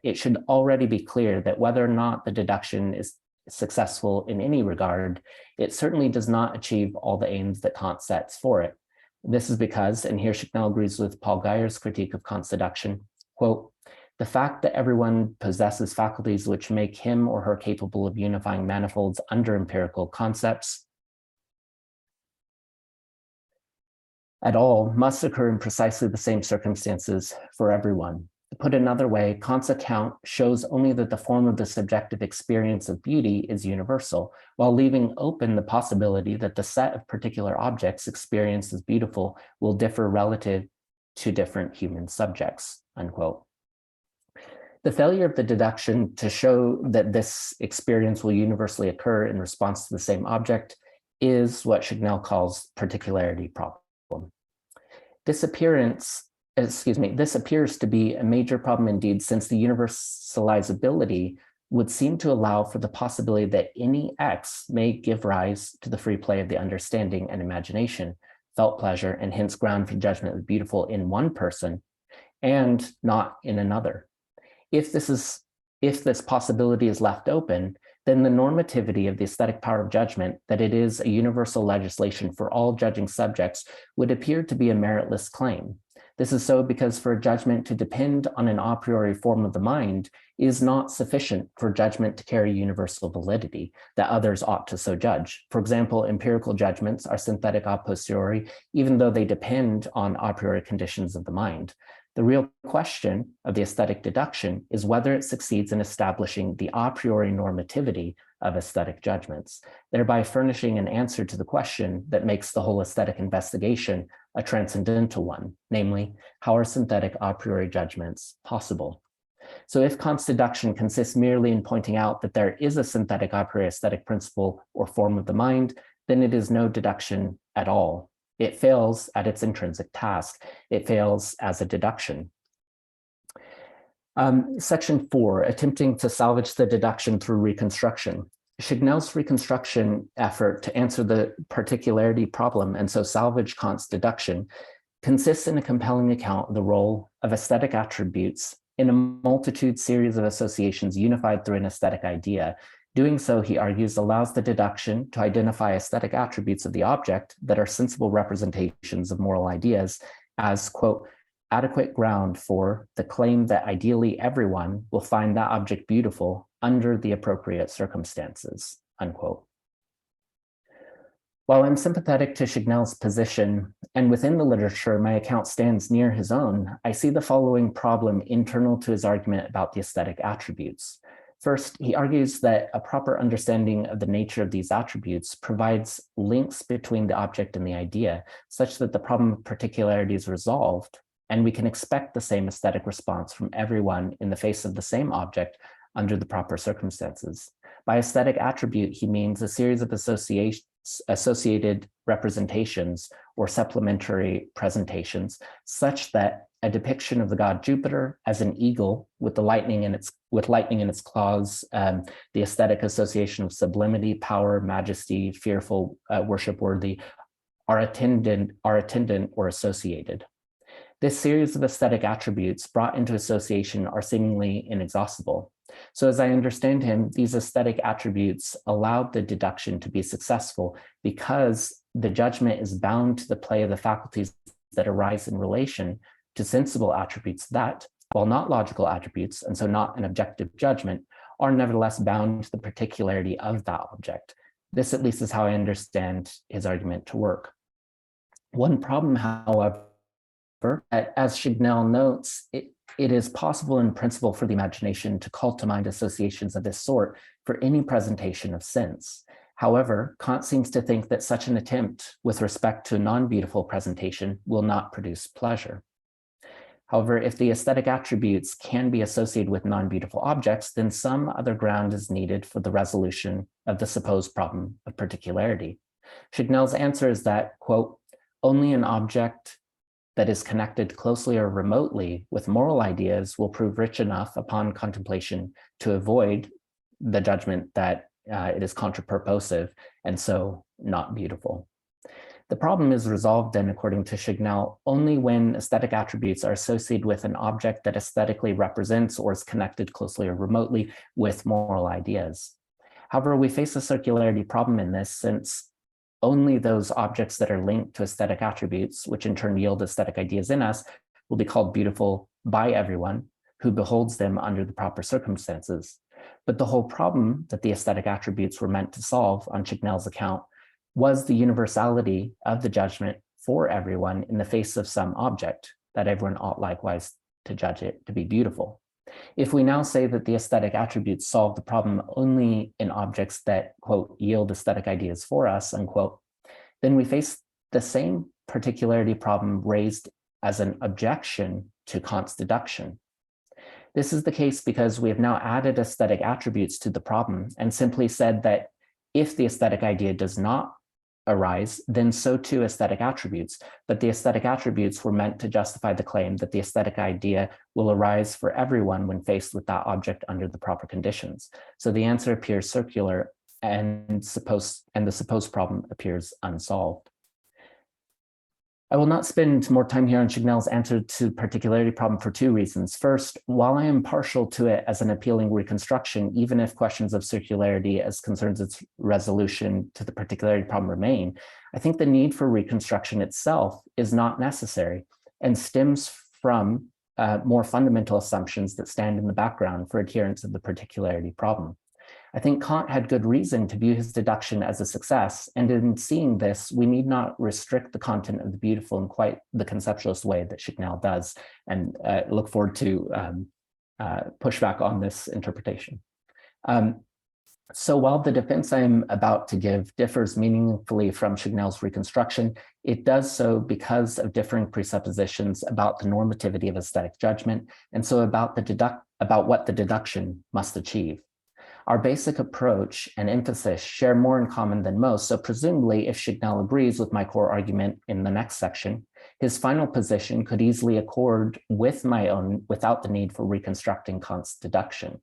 it should already be clear that whether or not the deduction is successful in any regard, it certainly does not achieve all the aims that Kant sets for it. This is because, and here Schemata agrees with Paul Geyer's critique of Kant's deduction, quote, the fact that everyone possesses faculties which make him or her capable of unifying manifolds under empirical concepts at all must occur in precisely the same circumstances for everyone. Put another way, Kant's account shows only that the form of the subjective experience of beauty is universal, while leaving open the possibility that the set of particular objects experienced as beautiful will differ relative to different human subjects, unquote. The failure of the deduction to show that this experience will universally occur in response to the same object is what Schemata calls particularity problem. This appears to be a major problem indeed, since the universalizability would seem to allow for the possibility that any X may give rise to the free play of the understanding and imagination, felt pleasure, and hence ground for judgment of beautiful in one person and not in another. If this possibility is left open, then the normativity of the aesthetic power of judgment, that it is a universal legislation for all judging subjects, would appear to be a meritless claim. This is so because for a judgment to depend on an a priori form of the mind is not sufficient for judgment to carry universal validity, that others ought to so judge. For example, empirical judgments are synthetic a posteriori, even though they depend on a priori conditions of the mind. The real question of the aesthetic deduction is whether it succeeds in establishing the a priori normativity of aesthetic judgments, thereby furnishing an answer to the question that makes the whole aesthetic investigation a transcendental one, namely, how are synthetic a priori judgments possible? So if Kant's deduction consists merely in pointing out that there is a synthetic a priori aesthetic principle or form of the mind, then it is no deduction at all. It fails at its intrinsic task. It fails as a deduction. Section 4, attempting to salvage the deduction through reconstruction. Schemata's reconstruction effort to answer the particularity problem and so salvage Kant's deduction consists in a compelling account of the role of aesthetic attributes in a multitude series of associations unified through an aesthetic idea. Doing so, he argues, allows the deduction to identify aesthetic attributes of the object that are sensible representations of moral ideas as, quote, adequate ground for the claim that ideally everyone will find that object beautiful under the appropriate circumstances, unquote. While I'm sympathetic to Schemata's position, and within the literature my account stands near his own, I see the following problem internal to his argument about the aesthetic attributes. First, he argues that a proper understanding of the nature of these attributes provides links between the object and the idea, such that the problem of particularity is resolved, and we can expect the same aesthetic response from everyone in the face of the same object under the proper circumstances. By aesthetic attribute, he means a series of associated representations or supplementary presentations, such that a depiction of the god Jupiter as an eagle with lightning in its claws, the aesthetic association of sublimity, power, majesty, fearful, worship-worthy, are attendant or associated. This series of aesthetic attributes brought into association are seemingly inexhaustible. So as I understand him, these aesthetic attributes allowed the deduction to be successful because the judgment is bound to the play of the faculties that arise in relation to sensible attributes that, while not logical attributes, and so not an objective judgment, are nevertheless bound to the particularity of that object. This at least is how I understand his argument to work. One problem, however, as Schemata notes, it is possible in principle for the imagination to call to mind associations of this sort for any presentation of sense. However, Kant seems to think that such an attempt with respect to a non-beautiful presentation will not produce pleasure. However, if the aesthetic attributes can be associated with non-beautiful objects, then some other ground is needed for the resolution of the supposed problem of particularity. Schemata's answer is that, quote, only an object that is connected closely or remotely with moral ideas will prove rich enough upon contemplation to avoid the judgment that it is contrapurposive and so not beautiful. The problem is resolved then, according to Chignell, only when aesthetic attributes are associated with an object that aesthetically represents or is connected closely or remotely with moral ideas. However, we face a circularity problem in this, since only those objects that are linked to aesthetic attributes, which in turn yield aesthetic ideas in us, will be called beautiful by everyone who beholds them under the proper circumstances. But the whole problem that the aesthetic attributes were meant to solve on Chignell's account was the universality of the judgment for everyone in the face of some object, that everyone ought likewise to judge it to be beautiful. If we now say that the aesthetic attributes solve the problem only in objects that, quote, yield aesthetic ideas for us, unquote, then we face the same particularity problem raised as an objection to Kant's deduction. This is the case because we have now added aesthetic attributes to the problem and simply said that if the aesthetic idea does not arise, then so too aesthetic attributes. But the aesthetic attributes were meant to justify the claim that the aesthetic idea will arise for everyone when faced with that object under the proper conditions. So the answer appears circular and the supposed problem appears unsolved. I will not spend more time here on Chignell's answer to the particularity problem for two reasons. First, while I am partial to it as an appealing reconstruction, even if questions of circularity as concerns its resolution to the particularity problem remain, I think the need for reconstruction itself is not necessary and stems from more fundamental assumptions that stand in the background for adherence of the particularity problem. I think Kant had good reason to view his deduction as a success, and in seeing this, we need not restrict the content of the beautiful in quite the conceptualist way that Chignell does, and look forward to pushback on this interpretation. So while the defense I'm about to give differs meaningfully from Chignell's reconstruction, it does so because of differing presuppositions about the normativity of aesthetic judgment, and so about what the deduction must achieve. Our basic approach and emphasis share more in common than most, so presumably if Chignell agrees with my core argument in the next section, his final position could easily accord with my own without the need for reconstructing Kant's deduction.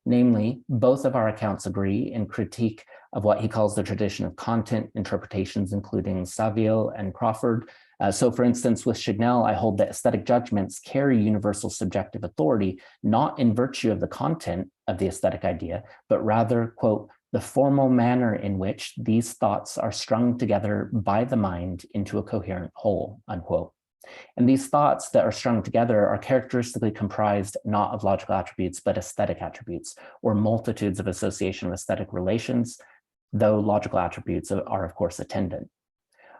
Namely, both of our accounts agree in critique of what he calls the tradition of content interpretations, including Saville and Crawford. So for instance, with Chignell, I hold that aesthetic judgments carry universal subjective authority, not in virtue of the content of the aesthetic idea, but rather, quote, the formal manner in which these thoughts are strung together by the mind into a coherent whole, unquote. And these thoughts that are strung together are characteristically comprised not of logical attributes, but aesthetic attributes, or multitudes of association of aesthetic relations, though logical attributes are of course attendant.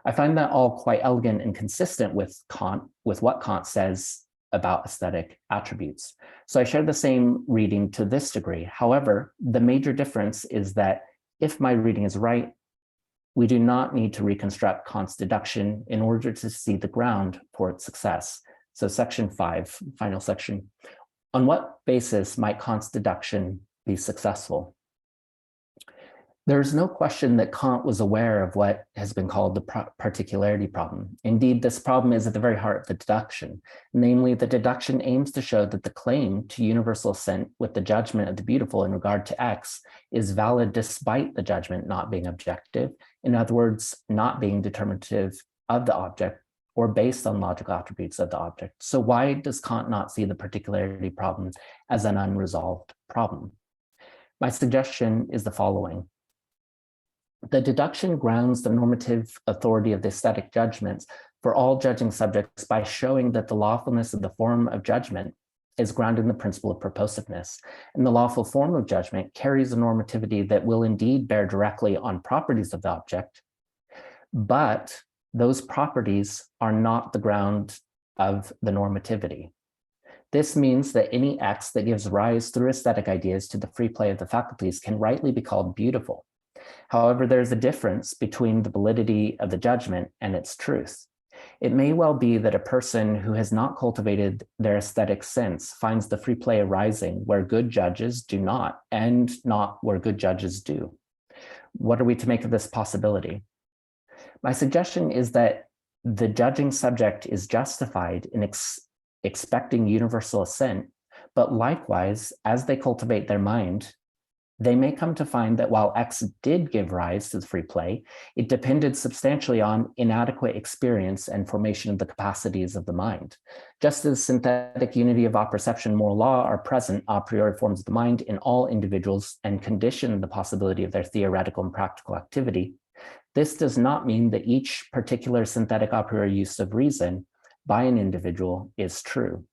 I find that all quite elegant and consistent with Kant, with what Kant says about aesthetic attributes. So I share the same reading to this degree. However, the major difference is that if my reading is right, we do not need to reconstruct Kant's deduction in order to see the ground for its success. So section 5, final section. On what basis might Kant's deduction be successful? There's no question that Kant was aware of what has been called the particularity problem. Indeed, this problem is at the very heart of the deduction. Namely, the deduction aims to show that the claim to universal assent with the judgment of the beautiful in regard to X is valid despite the judgment not being objective. In other words, not being determinative of the object or based on logical attributes of the object. So why does Kant not see the particularity problem as an unresolved problem? My suggestion is the following. The deduction grounds the normative authority of the aesthetic judgments for all judging subjects by showing that the lawfulness of the form of judgment is grounded in the principle of purposiveness. And the lawful form of judgment carries a normativity that will indeed bear directly on properties of the object, but those properties are not the ground of the normativity. This means that any X that gives rise through aesthetic ideas to the free play of the faculties can rightly be called beautiful. However, there's a difference between the validity of the judgment and its truth. It may well be that a person who has not cultivated their aesthetic sense finds the free play arising where good judges do not, and not where good judges do. What are we to make of this possibility? My suggestion is that the judging subject is justified in expecting universal assent, but likewise, as they cultivate their mind, they may come to find that while X did give rise to the free play, it depended substantially on inadequate experience and formation of the capacities of the mind. Just as synthetic unity of apperception and moral law are present a priori forms of the mind in all individuals and condition the possibility of their theoretical and practical activity, this does not mean that each particular synthetic a priori use of reason by an individual is true.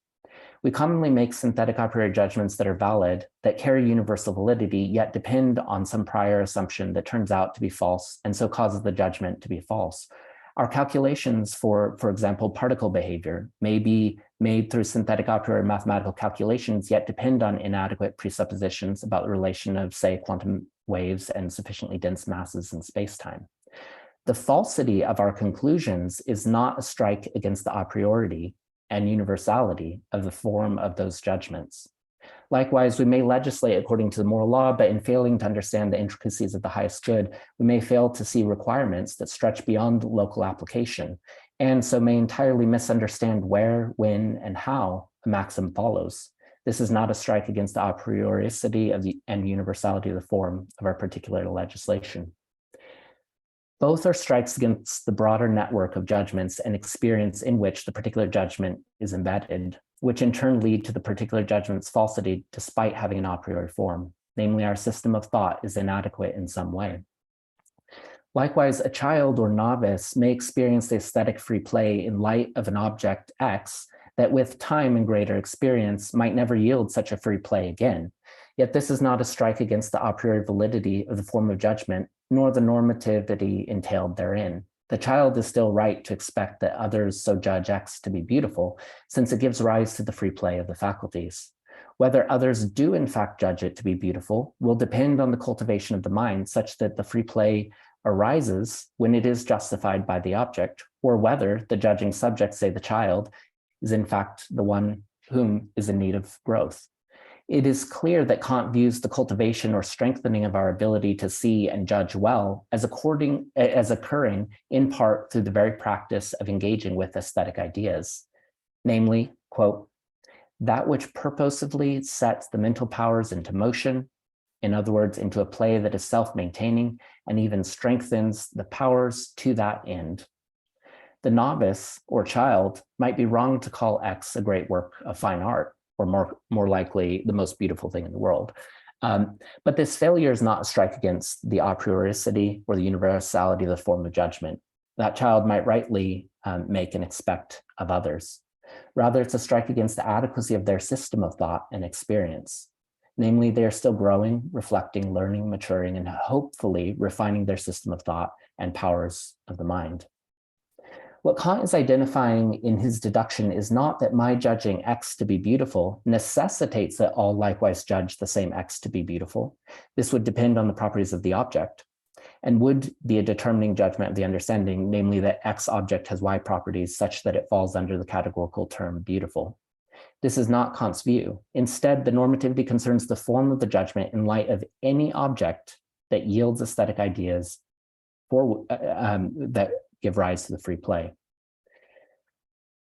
We commonly make synthetic a priori judgments that are valid, that carry universal validity, yet depend on some prior assumption that turns out to be false and so causes the judgment to be false. Our calculations for example, particle behavior may be made through synthetic a priori mathematical calculations, yet depend on inadequate presuppositions about the relation of, say, quantum waves and sufficiently dense masses in space-time. The falsity of our conclusions is not a strike against the a priority and universality of the form of those judgments. Likewise, we may legislate according to the moral law, but in failing to understand the intricacies of the highest good, we may fail to see requirements that stretch beyond local application, and so may entirely misunderstand where, when, and how a maxim follows. This is not a strike against the a prioricity of and universality of the form of our particular legislation. Both are strikes against the broader network of judgments and experience in which the particular judgment is embedded, which in turn lead to the particular judgment's falsity despite having an a priori form, namely our system of thought is inadequate in some way. Likewise, a child or novice may experience the aesthetic free play in light of an object X that with time and greater experience might never yield such a free play again. Yet this is not a strike against the a priori validity of the form of judgment, nor the normativity entailed therein. The child is still right to expect that others so judge X to be beautiful, since it gives rise to the free play of the faculties. Whether others do in fact judge it to be beautiful will depend on the cultivation of the mind such that the free play arises when it is justified by the object, or whether the judging subject, say the child, is in fact the one whom is in need of growth. It is clear that Kant views the cultivation or strengthening of our ability to see and judge well as occurring in part through the very practice of engaging with aesthetic ideas, namely, quote, that which purposively sets the mental powers into motion, in other words, into a play that is self-maintaining and even strengthens the powers to that end. The novice or child might be wrong to call X a great work of fine art, or more likely the most beautiful thing in the world. But this failure is not a strike against the a prioricity or the universality of the form of judgment that child might rightly make and expect of others. Rather, it's a strike against the adequacy of their system of thought and experience. Namely, they are still growing, reflecting, learning, maturing, and hopefully refining their system of thought and powers of the mind. What Kant is identifying in his deduction is not that my judging X to be beautiful necessitates that all likewise judge the same X to be beautiful. This would depend on the properties of the object and would be a determining judgment of the understanding, namely that X object has Y properties such that it falls under the categorical term beautiful. This is not Kant's view. Instead, the normativity concerns the form of the judgment in light of any object that yields aesthetic ideas that give rise to the free play.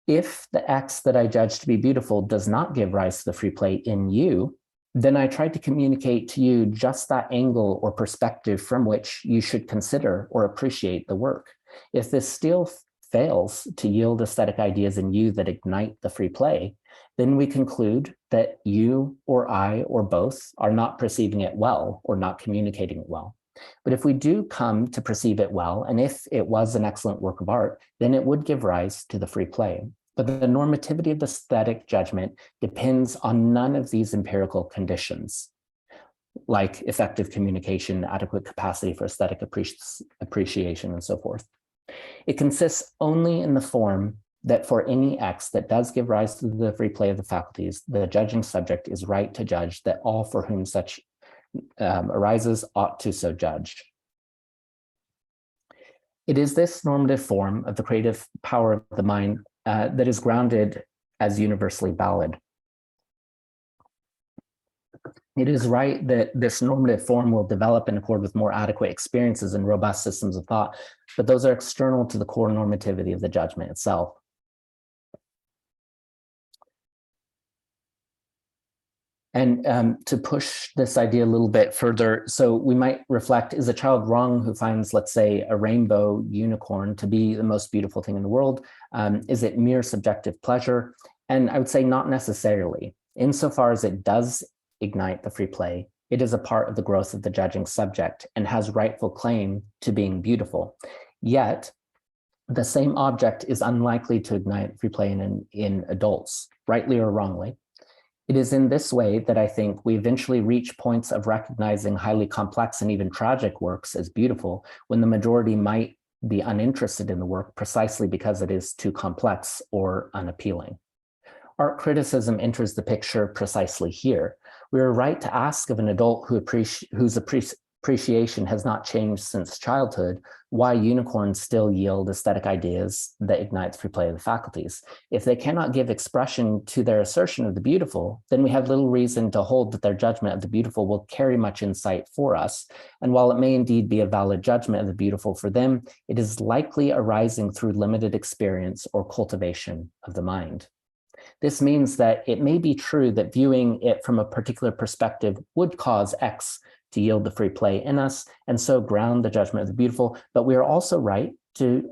If the X that I judge to be beautiful does not give rise to the free play in you, then I try to communicate to you just that angle or perspective from which you should consider or appreciate the work. If this still fails to yield aesthetic ideas in you that ignite the free play, then we conclude that you or I or both are not perceiving it well or not communicating it well. But if we do come to perceive it well, and if it was an excellent work of art, then it would give rise to the free play. But the normativity of the aesthetic judgment depends on none of these empirical conditions, like effective communication, adequate capacity for aesthetic appreciation, and so forth. It consists only in the form that for any X that does give rise to the free play of the faculties, the judging subject is right to judge that all for whom such arises ought to so judge. It is this normative form of the creative power of the mind that is grounded as universally valid. It is right that this normative form will develop in accord with more adequate experiences and robust systems of thought, but those are external to the core normativity of the judgment itself. And to push this idea a little bit further, so we might reflect, is a child wrong who finds, let's say, a rainbow unicorn to be the most beautiful thing in the world? Is it mere subjective pleasure? And I would say not necessarily. Insofar as it does ignite the free play, it is a part of the growth of the judging subject and has rightful claim to being beautiful. Yet, the same object is unlikely to ignite free play in adults, rightly or wrongly. It is in this way that I think we eventually reach points of recognizing highly complex and even tragic works as beautiful, when the majority might be uninterested in the work precisely because it is too complex or unappealing. Art criticism enters the picture precisely here. We are right to ask of an adult whose appreciation has not changed since childhood why unicorns still yield aesthetic ideas that ignite the free play of the faculties. If they cannot give expression to their assertion of the beautiful, then we have little reason to hold that their judgment of the beautiful will carry much insight for us. And while it may indeed be a valid judgment of the beautiful for them, it is likely arising through limited experience or cultivation of the mind. This means that it may be true that viewing it from a particular perspective would cause X to yield the free play in us, and so ground the judgment of the beautiful, but we are also right to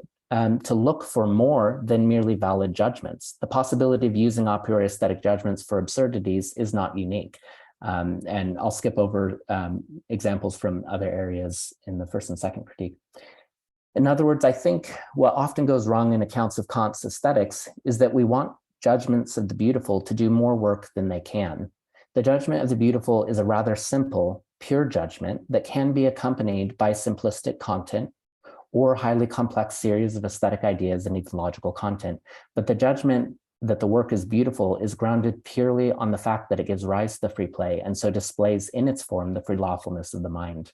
look for more than merely valid judgments. The possibility of using a priori aesthetic judgments for absurdities is not unique. And I'll skip over examples from other areas in the first and second critique. In other words, I think what often goes wrong in accounts of Kant's aesthetics is that we want judgments of the beautiful to do more work than they can. The judgment of the beautiful is a rather simple, pure judgment that can be accompanied by simplistic content or highly complex series of aesthetic ideas and even logical content. But the judgment that the work is beautiful is grounded purely on the fact that it gives rise to the free play and so displays in its form the free lawfulness of the mind.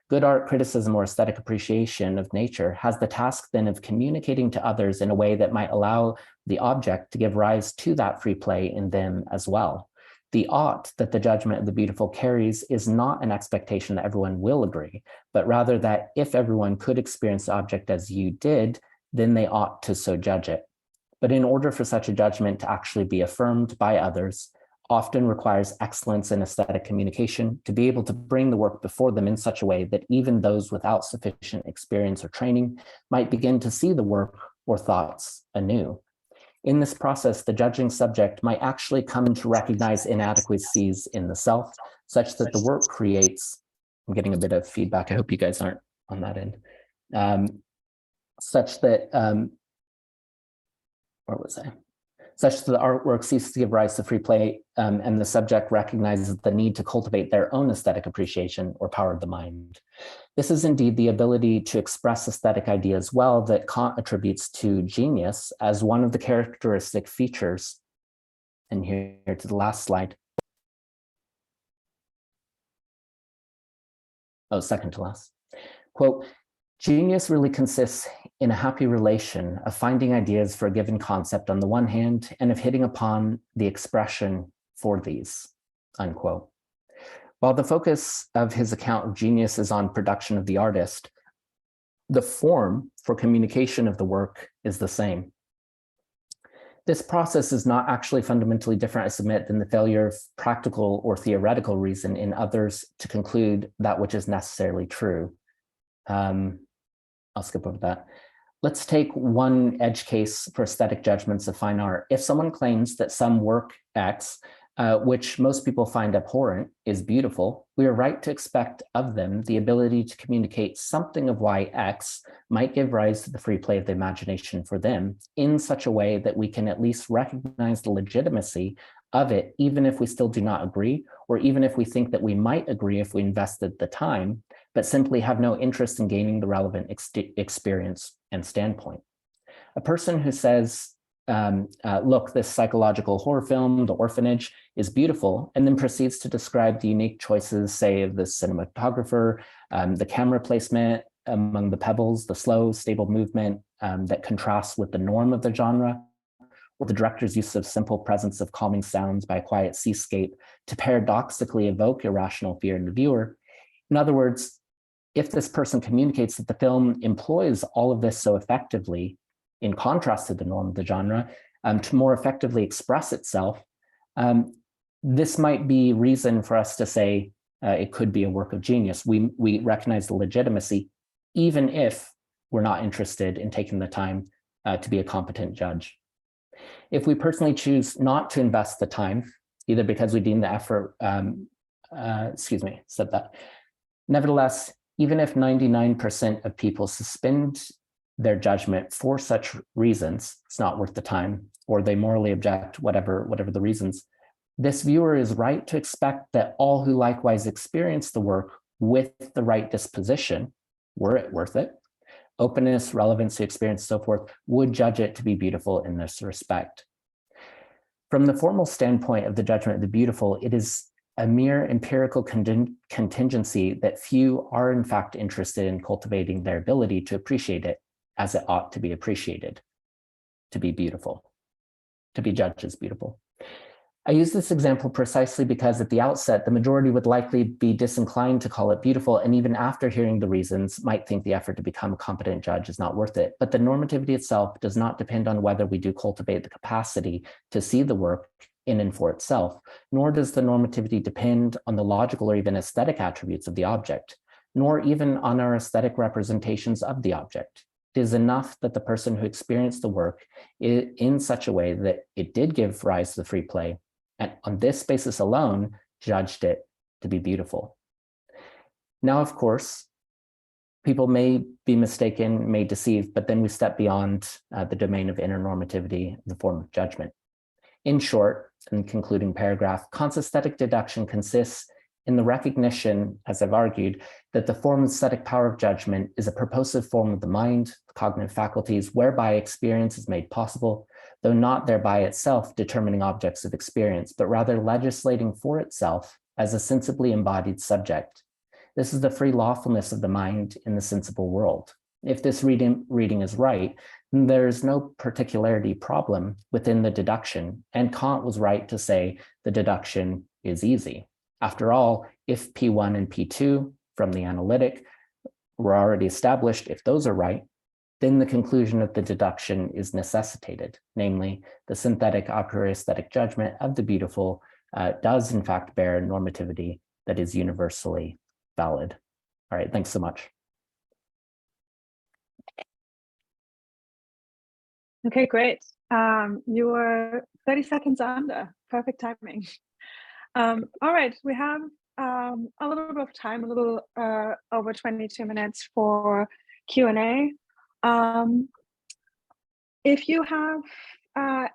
Good art criticism or aesthetic appreciation of nature has the task then of communicating to others in a way that might allow the object to give rise to that free play in them as well. The ought that the judgment of the beautiful carries is not an expectation that everyone will agree, but rather that if everyone could experience the object as you did, then they ought to so judge it. But in order for such a judgment to actually be affirmed by others, often requires excellence in aesthetic communication to be able to bring the work before them in such a way that even those without sufficient experience or training might begin to see the work or thoughts anew. In this process, the judging subject might actually come to recognize inadequacies in the self, such that the work creates, I'm getting a bit of feedback, I hope you guys aren't on that end, such that, where was I? Such that the artwork ceases to give rise to free play and the subject recognizes the need to cultivate their own aesthetic appreciation or power of the mind. This is indeed the ability to express aesthetic ideas well that Kant attributes to genius as one of the characteristic features. And here to the last slide. Oh, second to last. Quote, genius really consists in a happy relation of finding ideas for a given concept on the one hand and of hitting upon the expression for these, unquote. While the focus of his account of genius is on production of the artist, the form for communication of the work is the same. This process is not actually fundamentally different, I submit, than the failure of practical or theoretical reason in others to conclude that which is necessarily true. I'll skip over that. Let's take one edge case for aesthetic judgments of fine art. If someone claims that some work X, which most people find abhorrent, is beautiful, we are right to expect of them the ability to communicate something of why X might give rise to the free play of the imagination for them in such a way that we can at least recognize the legitimacy of it, even if we still do not agree, or even if we think that we might agree if we invested the time, but simply have no interest in gaining the relevant experience and standpoint. A person who says, look, this psychological horror film, The Orphanage, is beautiful, and then proceeds to describe the unique choices, say, of the cinematographer, the camera placement among the pebbles, the slow, stable movement that contrasts with the norm of the genre, or the director's use of simple presence of calming sounds by a quiet seascape to paradoxically evoke irrational fear in the viewer. In other words, if this person communicates that the film employs all of this so effectively, in contrast to the norm of the genre, to more effectively express itself, this might be reason for us to say it could be a work of genius. We recognize the legitimacy, even if we're not interested in taking the time to be a competent judge. If we personally choose not to invest the time, either because we deem the effort, Nevertheless, even if 99% of people suspend their judgment for such reasons, it's not worth the time, or they morally object, whatever the reasons, this viewer is right to expect that all who likewise experience the work with the right disposition, were it worth it, openness, relevancy, experience, so forth, would judge it to be beautiful in this respect. From the formal standpoint of the judgment of the beautiful, it is a mere empirical contingency that few are in fact interested in cultivating their ability to appreciate it as it ought to be appreciated, to be beautiful, to be judged as beautiful. I use this example precisely because at the outset, the majority would likely be disinclined to call it beautiful, and even after hearing the reasons, might think the effort to become a competent judge is not worth it. But the normativity itself does not depend on whether we do cultivate the capacity to see the work in and for itself, nor does the normativity depend on the logical or even aesthetic attributes of the object, nor even on our aesthetic representations of the object. It is enough that the person who experienced the work in such a way that it did give rise to the free play, and on this basis alone, judged it to be beautiful. Now, of course, people may be mistaken, may deceive, but then we step beyond the domain of inner normativity, the form of judgment. In short, in concluding paragraph, Kant's aesthetic deduction consists in the recognition, as I've argued, that the form of aesthetic power of judgment is a purposive form of the mind, the cognitive faculties, whereby experience is made possible, though not thereby itself determining objects of experience, but rather legislating for itself as a sensibly embodied subject. This is the free lawfulness of the mind in the sensible world. If this reading is right, then there is no particularity problem within the deduction, and Kant was right to say the deduction is easy. After all, if P1 and P2 from the analytic were already established, if those are right, then the conclusion of the deduction is necessitated, namely, the synthetic a priori aesthetic judgment of the beautiful does in fact bear normativity that is universally valid. All right, thanks so much. Okay, great. You were 30 seconds under, perfect timing. All right, we have a little bit of time, a little over 22 minutes for Q&A. If you have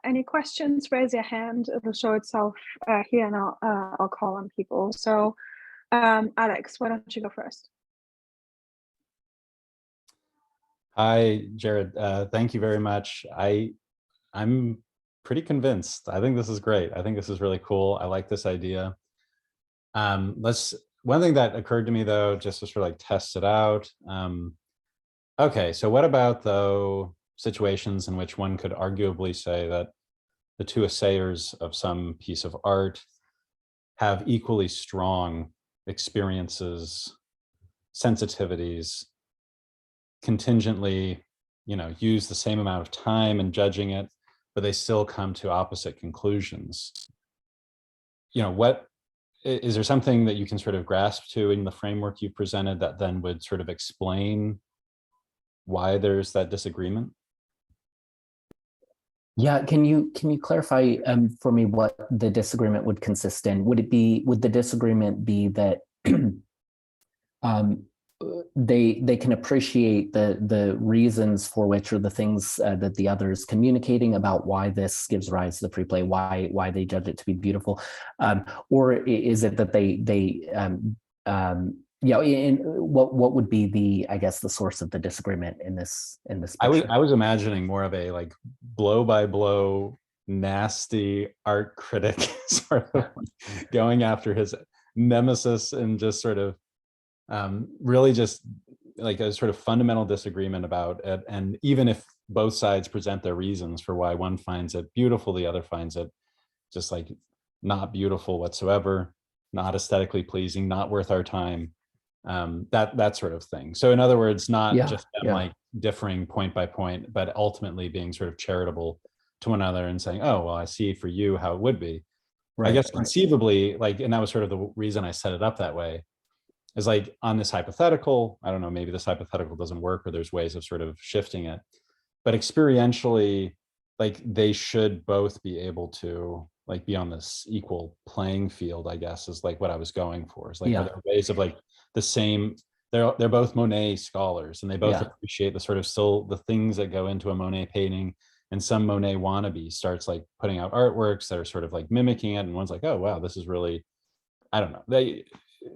any questions, raise your hand. It'll show itself here, and I'll call on people. So, Alex, why don't you go first? Hi, Gerad. Thank you very much. I'm pretty convinced. I think this is great. I think this is really cool. I like this idea. One thing that occurred to me though, just to sort of like test it out. Okay, so what about though situations in which one could arguably say that the two assayers of some piece of art have equally strong experiences, sensitivities, contingently, use the same amount of time in judging it, but they still come to opposite conclusions. What is there something that you can sort of grasp to in the framework you presented that then would sort of explain why there's that disagreement? Yeah, can you clarify for me what the disagreement would consist in? Would the disagreement be that they can appreciate the reasons for which, or the things that the other is communicating about why this gives rise to the free play, why they judge it to be beautiful, or is it that what would be the source of the disagreement in this I was imagining more of a like blow by blow nasty art critic sort of going after his nemesis and just sort of really just like a sort of fundamental disagreement about it. And even if both sides present their reasons for why one finds it beautiful, the other finds it just like not beautiful whatsoever, not aesthetically pleasing, not worth our time, that sort of thing. So in other words, not just like differing point by point, but ultimately being sort of charitable to one another and saying, oh, well, I see for you how it would be. I guess conceivably, like, and that was sort of the reason I set it up that way, is like on this hypothetical, I don't know, maybe this hypothetical doesn't work or there's ways of sort of shifting it, but experientially, like they should both be able to like be on this equal playing field, I guess, is like what I was going for. Is like, are there ways of like the same, they're both Monet scholars and they both appreciate the sort of still the things that go into a Monet painting. And some Monet wannabe starts like putting out artworks that are sort of like mimicking it. And one's like, oh, wow, this is really, I don't know.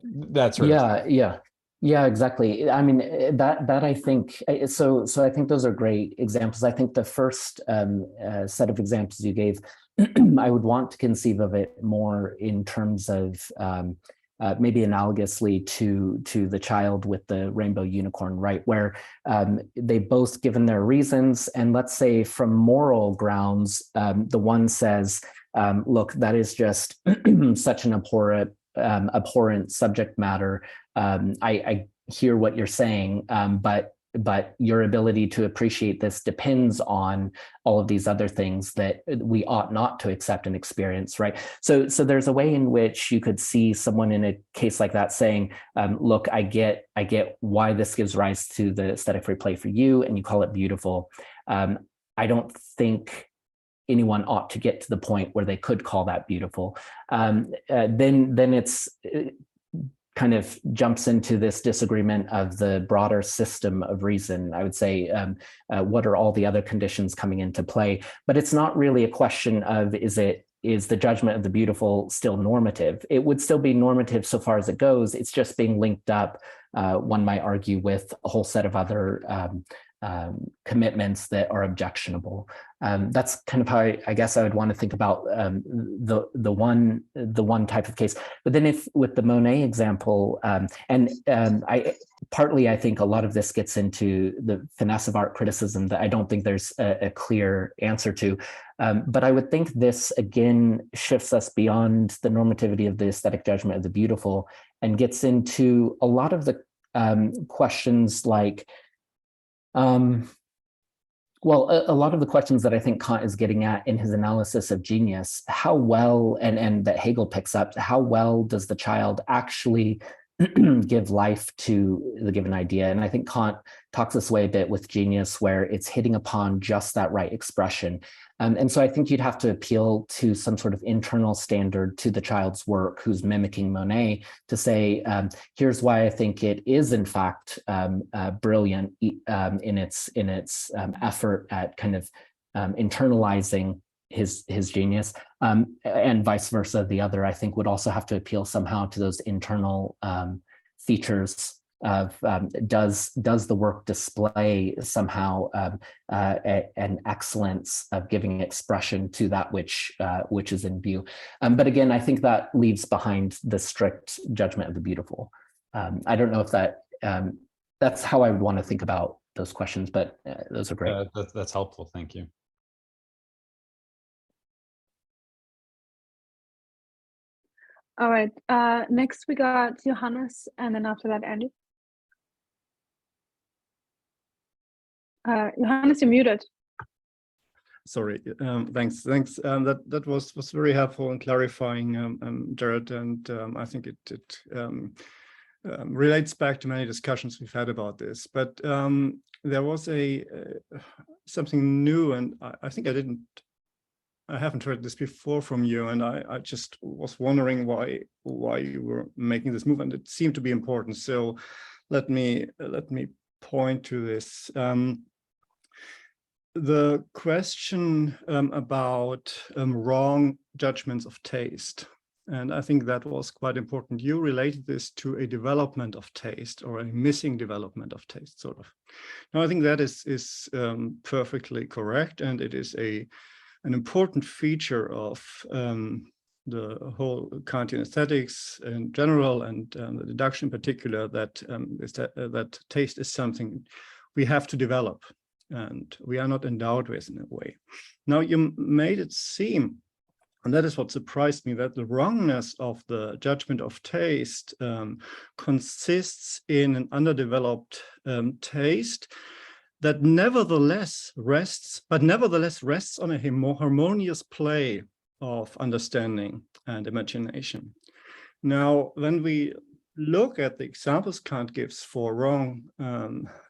That sort of thing. Yeah, exactly. I mean, that I think, so I think those are great examples. I think the first set of examples you gave, I would want to conceive of it more in terms of maybe analogously to the child with the rainbow unicorn, right? Where they both given their reasons, and let's say from moral grounds, the one says, look, that is just such an abhorrent subject matter. I hear what you're saying, but your ability to appreciate this depends on all of these other things that we ought not to accept and experience, right? So there's a way in which you could see someone in a case like that saying, look, I get why this gives rise to the aesthetic free play for you, and you call it beautiful. I don't think anyone ought to get to the point where they could call that beautiful. Then it's kind of jumps into this disagreement of the broader system of reason. I would say, what are all the other conditions coming into play? But it's not really a question of, is the judgment of the beautiful still normative? It would still be normative so far as it goes. It's just being linked up, one might argue, with a whole set of other commitments that are objectionable. That's kind of how I guess I would want to think about the one type of case. But then if with the Monet example, I think a lot of this gets into the finesse of art criticism that I don't think there's a clear answer to. But I would think this again shifts us beyond the normativity of the aesthetic judgment of the beautiful and gets into a lot of the questions like, well, a lot of the questions that I think Kant is getting at in his analysis of genius, how well, and that Hegel picks up, how well does the child actually give life to the given idea? And I think Kant talks this way a bit with genius, where it's hitting upon just that right expression. And so I think you'd have to appeal to some sort of internal standard to the child's work who's mimicking Monet to say, here's why I think it is in fact brilliant in its effort at kind of internalizing his genius, and vice versa. The other, I think, would also have to appeal somehow to those internal features of does the work display somehow an excellence of giving expression to that which is in view. But again, I think that leaves behind the strict judgment of the beautiful. I don't know if that's how I would want to think about those questions, but those are great. That's helpful. Thank you. All right. Next we got Johannes, and then after that, Andy. Johannes, you're muted. Sorry. Thanks. That was very helpful in clarifying, Gerad, and I think it relates back to many discussions we've had about this. But there was something new, and I think I haven't heard this before from you, and I just was wondering why you were making this move, and it seemed to be important. So let me point to this. The question about wrong judgments of taste, and I think that was quite important. You related this to a development of taste, or a missing development of taste, sort of. Now, I think that is perfectly correct, and it is an important feature of the whole Kantian aesthetics in general, and the deduction in particular, that taste is something we have to develop, and we are not endowed with in a way. Now, you made it seem, and that is what surprised me, that the wrongness of the judgment of taste consists in an underdeveloped taste that nevertheless rests on a more harmonious play of understanding and imagination. Now, when we look at the examples Kant gives for wrong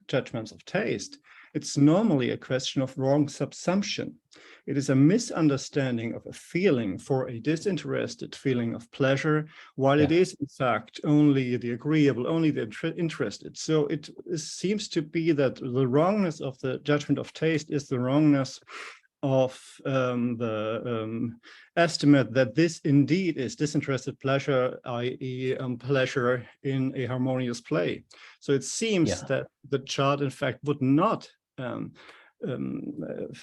judgments of taste, it's normally a question of wrong subsumption. It is a misunderstanding of a feeling for a disinterested feeling of pleasure, while it is in fact only the agreeable, only the interested. So it seems to be that the wrongness of the judgment of taste is the wrongness of the estimate that this indeed is disinterested pleasure, i.e. pleasure in a harmonious play. So it seems that the child in fact would not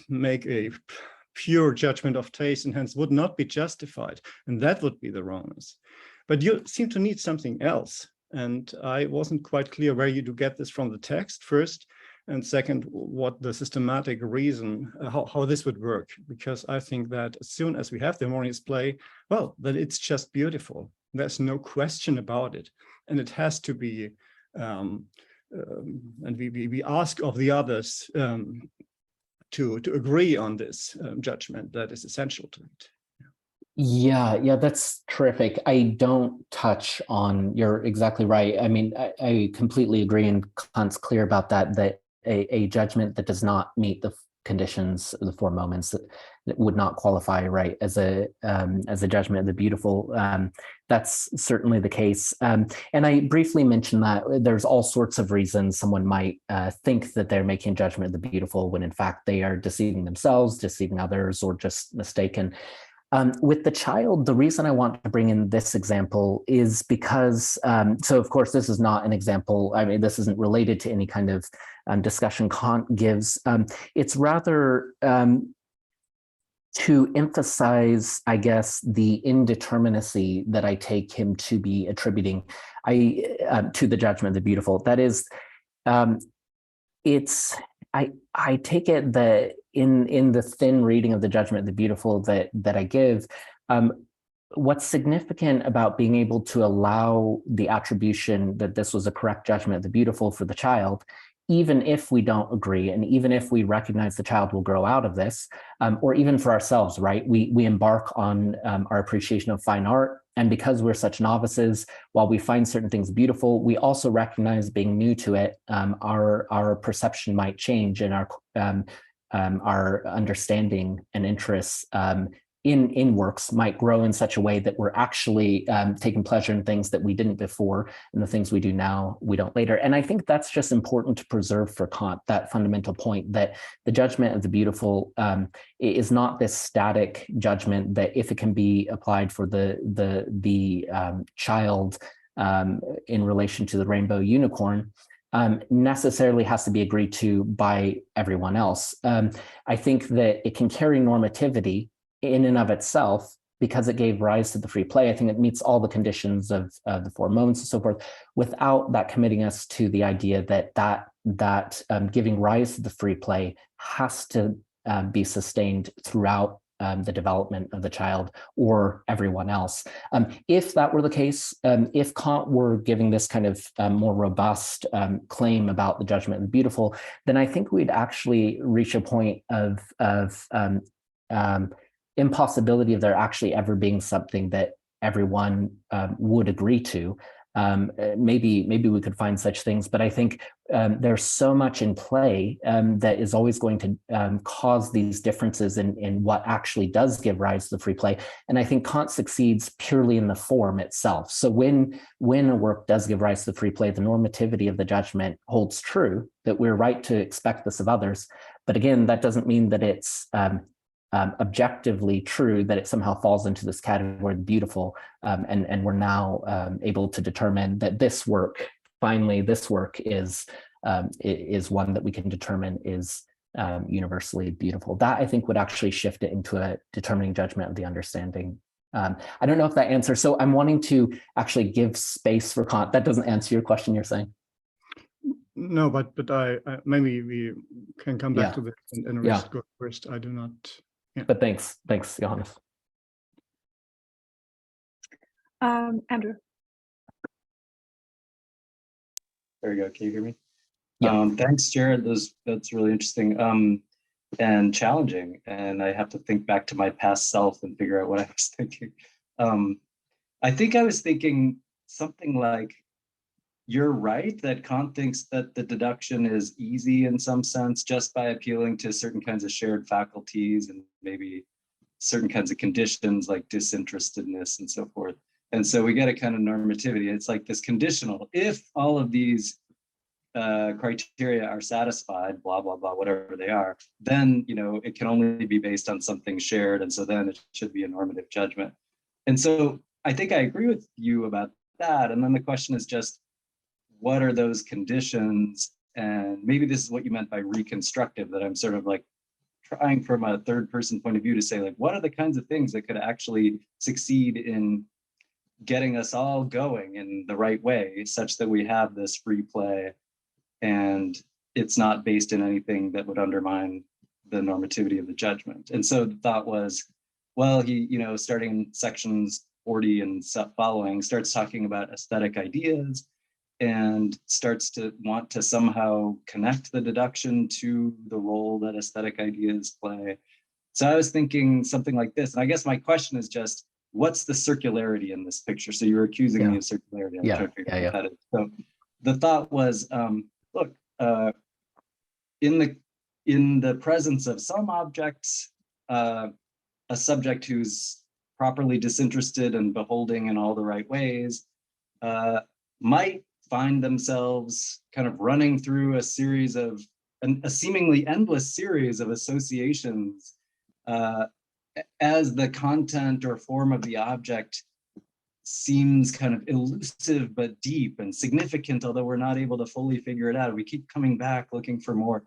make a pure judgment of taste and hence would not be justified. And that would be the wrongness. But you seem to need something else. And I wasn't quite clear where you do get this from the text first. And second, what the systematic reason, how this would work. Because I think that as soon as we have the harmonious play, well, then it's just beautiful. There's no question about it. And it has to be, and we ask of the others to agree on this judgment that is essential to it. Yeah, that's terrific. I don't touch on, you're exactly right. I mean, I completely agree, and Kant's clear about that a judgment that does not meet the conditions, the four moments, that would not qualify, right, as a judgment of the beautiful. That's certainly the case. And I briefly mentioned that there's all sorts of reasons someone might think that they're making a judgment of the beautiful when in fact they are deceiving themselves, deceiving others, or just mistaken. With the child, the reason I want to bring in this example is because, so of course, this is not an example, I mean, this isn't related to any kind of discussion Kant gives. It's rather to emphasize, I guess, the indeterminacy that I take him to be attributing to the judgment of the beautiful. That is, I take it that in the thin reading of the judgment of the beautiful that I give, what's significant about being able to allow the attribution that this was a correct judgment of the beautiful for the child, even if we don't agree, and even if we recognize the child will grow out of this, or even for ourselves, right? We embark on our appreciation of fine art, and because we're such novices, while we find certain things beautiful, we also recognize being new to it, our perception might change, and our understanding and interests in works might grow in such a way that we're actually taking pleasure in things that we didn't before, and the things we do now, we don't later. And I think that's just important to preserve for Kant, that fundamental point that the judgment of the beautiful is not this static judgment that if it can be applied for the child in relation to the rainbow unicorn, necessarily has to be agreed to by everyone else. I think that it can carry normativity in and of itself because it gave rise to the free play. I think it meets all the conditions of the four moments and so forth, without that committing us to the idea that giving rise to the free play has to be sustained throughout the development of the child or everyone else. If that were the case, if Kant were giving this kind of more robust claim about the judgment of the beautiful, then I think we'd actually reach a point of impossibility of there actually ever being something that everyone would agree to. Maybe we could find such things, but I think there's so much in play that is always going to cause these differences in what actually does give rise to the free play. And I think Kant succeeds purely in the form itself. So when a work does give rise to the free play, the normativity of the judgment holds true, that we're right to expect this of others. But again, that doesn't mean that it's objectively true, that it somehow falls into this category of beautiful, and we're now able to determine that this work, finally, this work is one that we can determine is universally beautiful. That I think would actually shift it into a determining judgment of the understanding. I don't know if that answers. So I'm wanting to actually give space for Kant. That doesn't answer your question, you're saying? No, but I maybe we can come back to this and go first. I do not. Yeah. But thanks, Johannes. Andrew. There you go. Can you hear me? Yeah. Thanks, Gerad. That's really interesting. and challenging. And I have to think back to my past self and figure out what I was thinking. I think I was thinking something like, you're right that Kant thinks that the deduction is easy in some sense just by appealing to certain kinds of shared faculties and maybe certain kinds of conditions like disinterestedness and so forth. And so we get a kind of normativity. It's like this conditional, if all of these criteria are satisfied, blah, blah, blah, whatever they are, then, you know, it can only be based on something shared. And so then it should be a normative judgment. And so I think I agree with you about that. And then the question is just, what are those conditions? And maybe this is what you meant by reconstructive, that I'm sort of like trying from a third person point of view to say, like, what are the kinds of things that could actually succeed in getting us all going in the right way, such that we have this free play and it's not based in anything that would undermine the normativity of the judgment. And so the thought was, well, he, you know, starting in sections 40 and following, starts talking about aesthetic ideas and starts to want to somehow connect the deduction to the role that aesthetic ideas play. So I was thinking something like this. And I guess my question is just, what's the circularity in this picture? So you were accusing me of circularity. I'm trying to figure out what that is. So the thought was, look, in the presence of some objects, a subject who's properly disinterested and beholding in all the right ways might find themselves kind of running through a series of, a seemingly endless series of associations as the content or form of the object seems kind of elusive but deep and significant, although we're not able to fully figure it out. We keep coming back looking for more.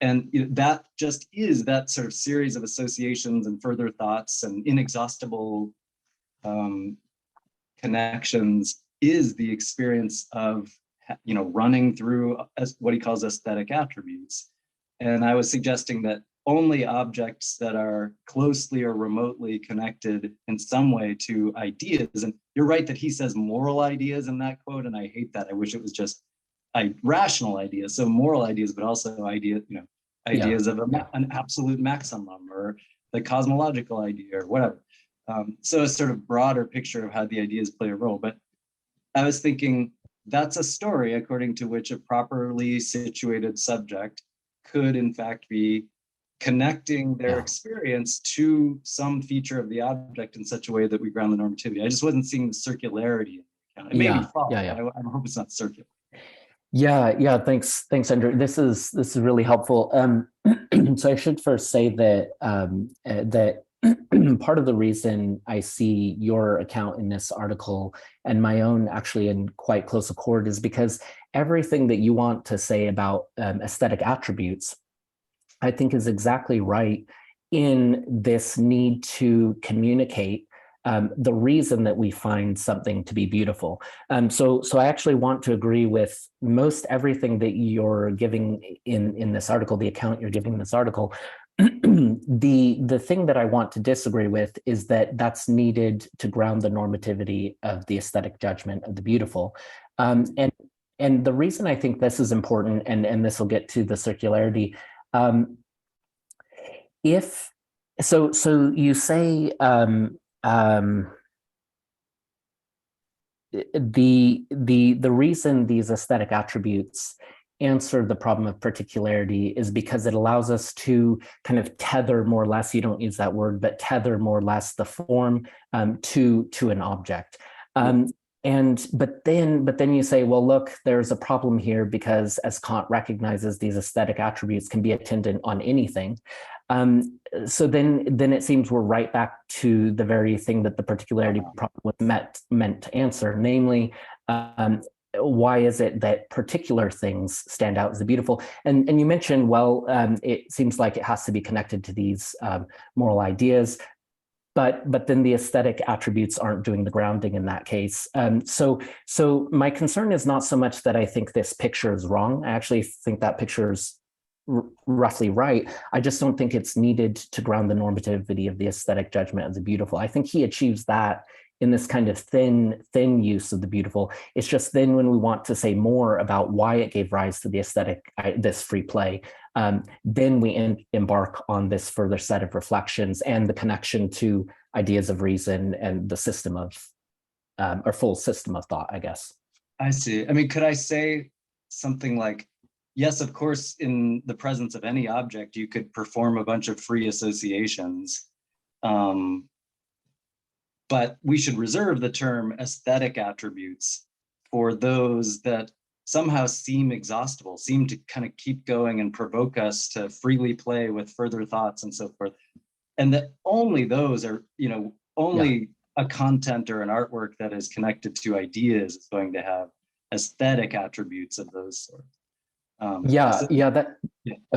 And you know, that just is that sort of series of associations and further thoughts and inexhaustible connections is the experience of, you know, running through what he calls aesthetic attributes. And I was suggesting that only objects that are closely or remotely connected in some way to ideas, and you're right that he says moral ideas in that quote, and I hate that. I wish it was just rational ideas, so moral ideas, but also ideas, you know, ideas of an absolute maximum or the cosmological idea or whatever. So a sort of broader picture of how the ideas play a role. But I was thinking that's a story according to which a properly situated subject could in fact be connecting their experience to some feature of the object in such a way that we ground the normativity. I just wasn't seeing the circularity. It may be false, but I hope it's not circular. Yeah. Thanks, Andrew. This is really helpful. So I should first say that that part of the reason I see your account in this article and my own actually in quite close accord is because everything that you want to say about aesthetic attributes, I think, is exactly right in this need to communicate the reason that we find something to be beautiful. So I actually want to agree with most everything that you're giving in this article, the account you're giving in this article. The thing that I want to disagree with is that that's needed to ground the normativity of the aesthetic judgment of the beautiful. And the reason I think this is important, and this will get to the circularity, if so you say the reason these aesthetic attributes answer the problem of particularity is because it allows us to kind of tether more or less, you don't use that word, but tether more or less the form to an object. But then you say, well, look, there's a problem here because as Kant recognizes, these aesthetic attributes can be attendant on anything. So then it seems we're right back to the very thing that the particularity problem was meant to answer, namely, why is it that particular things stand out as the beautiful? And you mentioned, well, it seems like it has to be connected to these moral ideas, but then the aesthetic attributes aren't doing the grounding in that case. So my concern is not so much that I think this picture is wrong. I actually think that picture is roughly right. I just don't think it's needed to ground the normativity of the aesthetic judgment of the beautiful. I think he achieves that this kind of thin use of the beautiful. It's just then when we want to say more about why it gave rise to the aesthetic, this free play, then we embark on this further set of reflections and the connection to ideas of reason and the system of, or full system of thought, I guess. I see. I mean, could I say something like, yes, of course, in the presence of any object, you could perform a bunch of free associations, but we should reserve the term aesthetic attributes for those that somehow seem exhaustible, seem to kind of keep going and provoke us to freely play with further thoughts and so forth. And that only those are, only a content or an artwork that is connected to ideas is going to have aesthetic attributes of those sorts. Oh,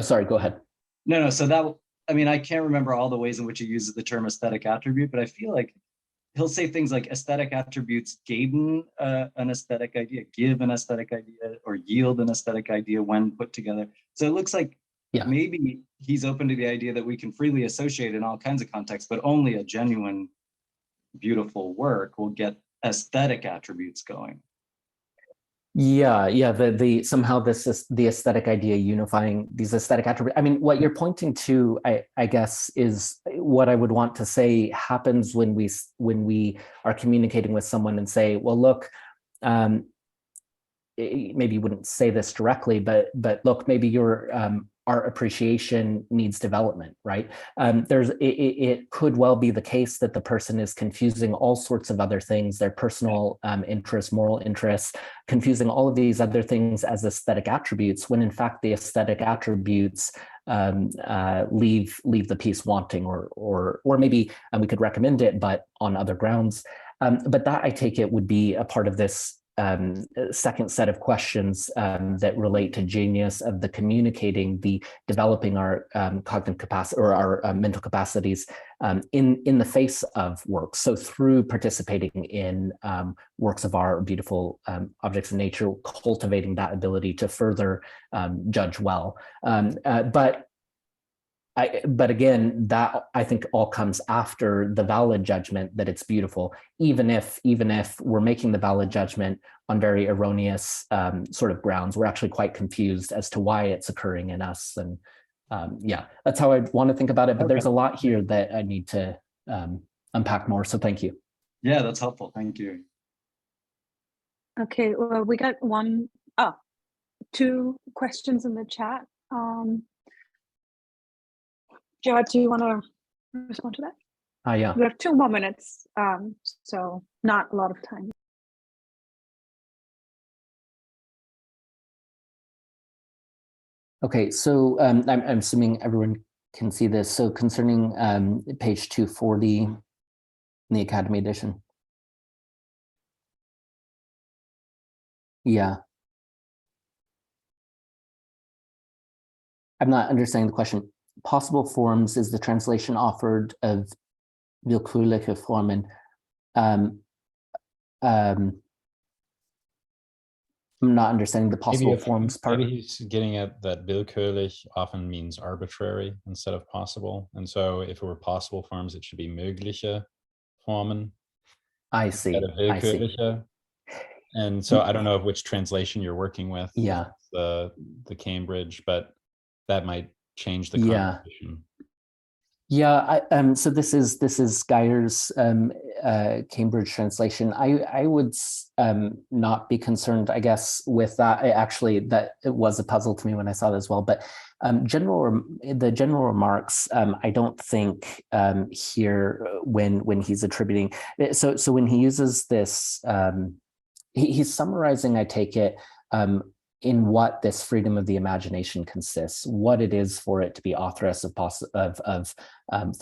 sorry, go ahead. No, so that, I mean, I can't remember all the ways in which he uses the term aesthetic attribute, but I feel like he'll say things like aesthetic attributes geben an aesthetic idea, give an aesthetic idea, or yield an aesthetic idea when put together. So it looks like maybe he's open to the idea that we can freely associate in all kinds of contexts, but only a genuine, beautiful work will get aesthetic attributes going. The somehow this is the aesthetic idea unifying these aesthetic attributes. I mean, what you're pointing to, I guess, is what I would want to say happens when we are communicating with someone and say, well, look, maybe you wouldn't say this directly, but look, maybe your art appreciation needs development, right? It could well be the case that the person is confusing all sorts of other things, their personal interests, moral interests, confusing all of these other things as aesthetic attributes, when in fact the aesthetic attributes leave the piece wanting, or maybe we could recommend it, but on other grounds. But that, I take it, would be a part of this second set of questions that relate to genius, of the communicating, the developing our cognitive capacity or our mental capacities in the face of works. So through participating in works of art, beautiful objects of nature, cultivating that ability to further judge well. But again, that I think all comes after the valid judgment that it's beautiful, even if we're making the valid judgment on very erroneous sort of grounds. We're actually quite confused as to why it's occurring in us. And that's how I want to think about it. But there's a lot here that I need to unpack more. So thank you. Yeah, that's helpful. Thank you. Okay, well, we got two questions in the chat. Gerad, do you want to respond to that? Yeah. We have 2 more minutes, so not a lot of time. Okay, so I'm assuming everyone can see this. So concerning page 240 in the Academy edition. Yeah. I'm not understanding the question. Possible forms is the translation offered of willkürliche Formen. I'm not understanding the possible forms part. Maybe he's getting at that willkürlich often means arbitrary instead of possible. And so if it were possible forms, it should be mögliche Formen. I see. Willkürliche. And so I don't know of which translation you're working with. Yeah. The Cambridge, but that might change the conversation. So this is Geyer's Cambridge translation. I would not be concerned, I guess, with that. That it was a puzzle to me when I saw it as well. But the general remarks, I don't think here when he's attributing. So when he uses this, he's summarizing, I take it, in what this freedom of the imagination consists, what it is for it to be authoress of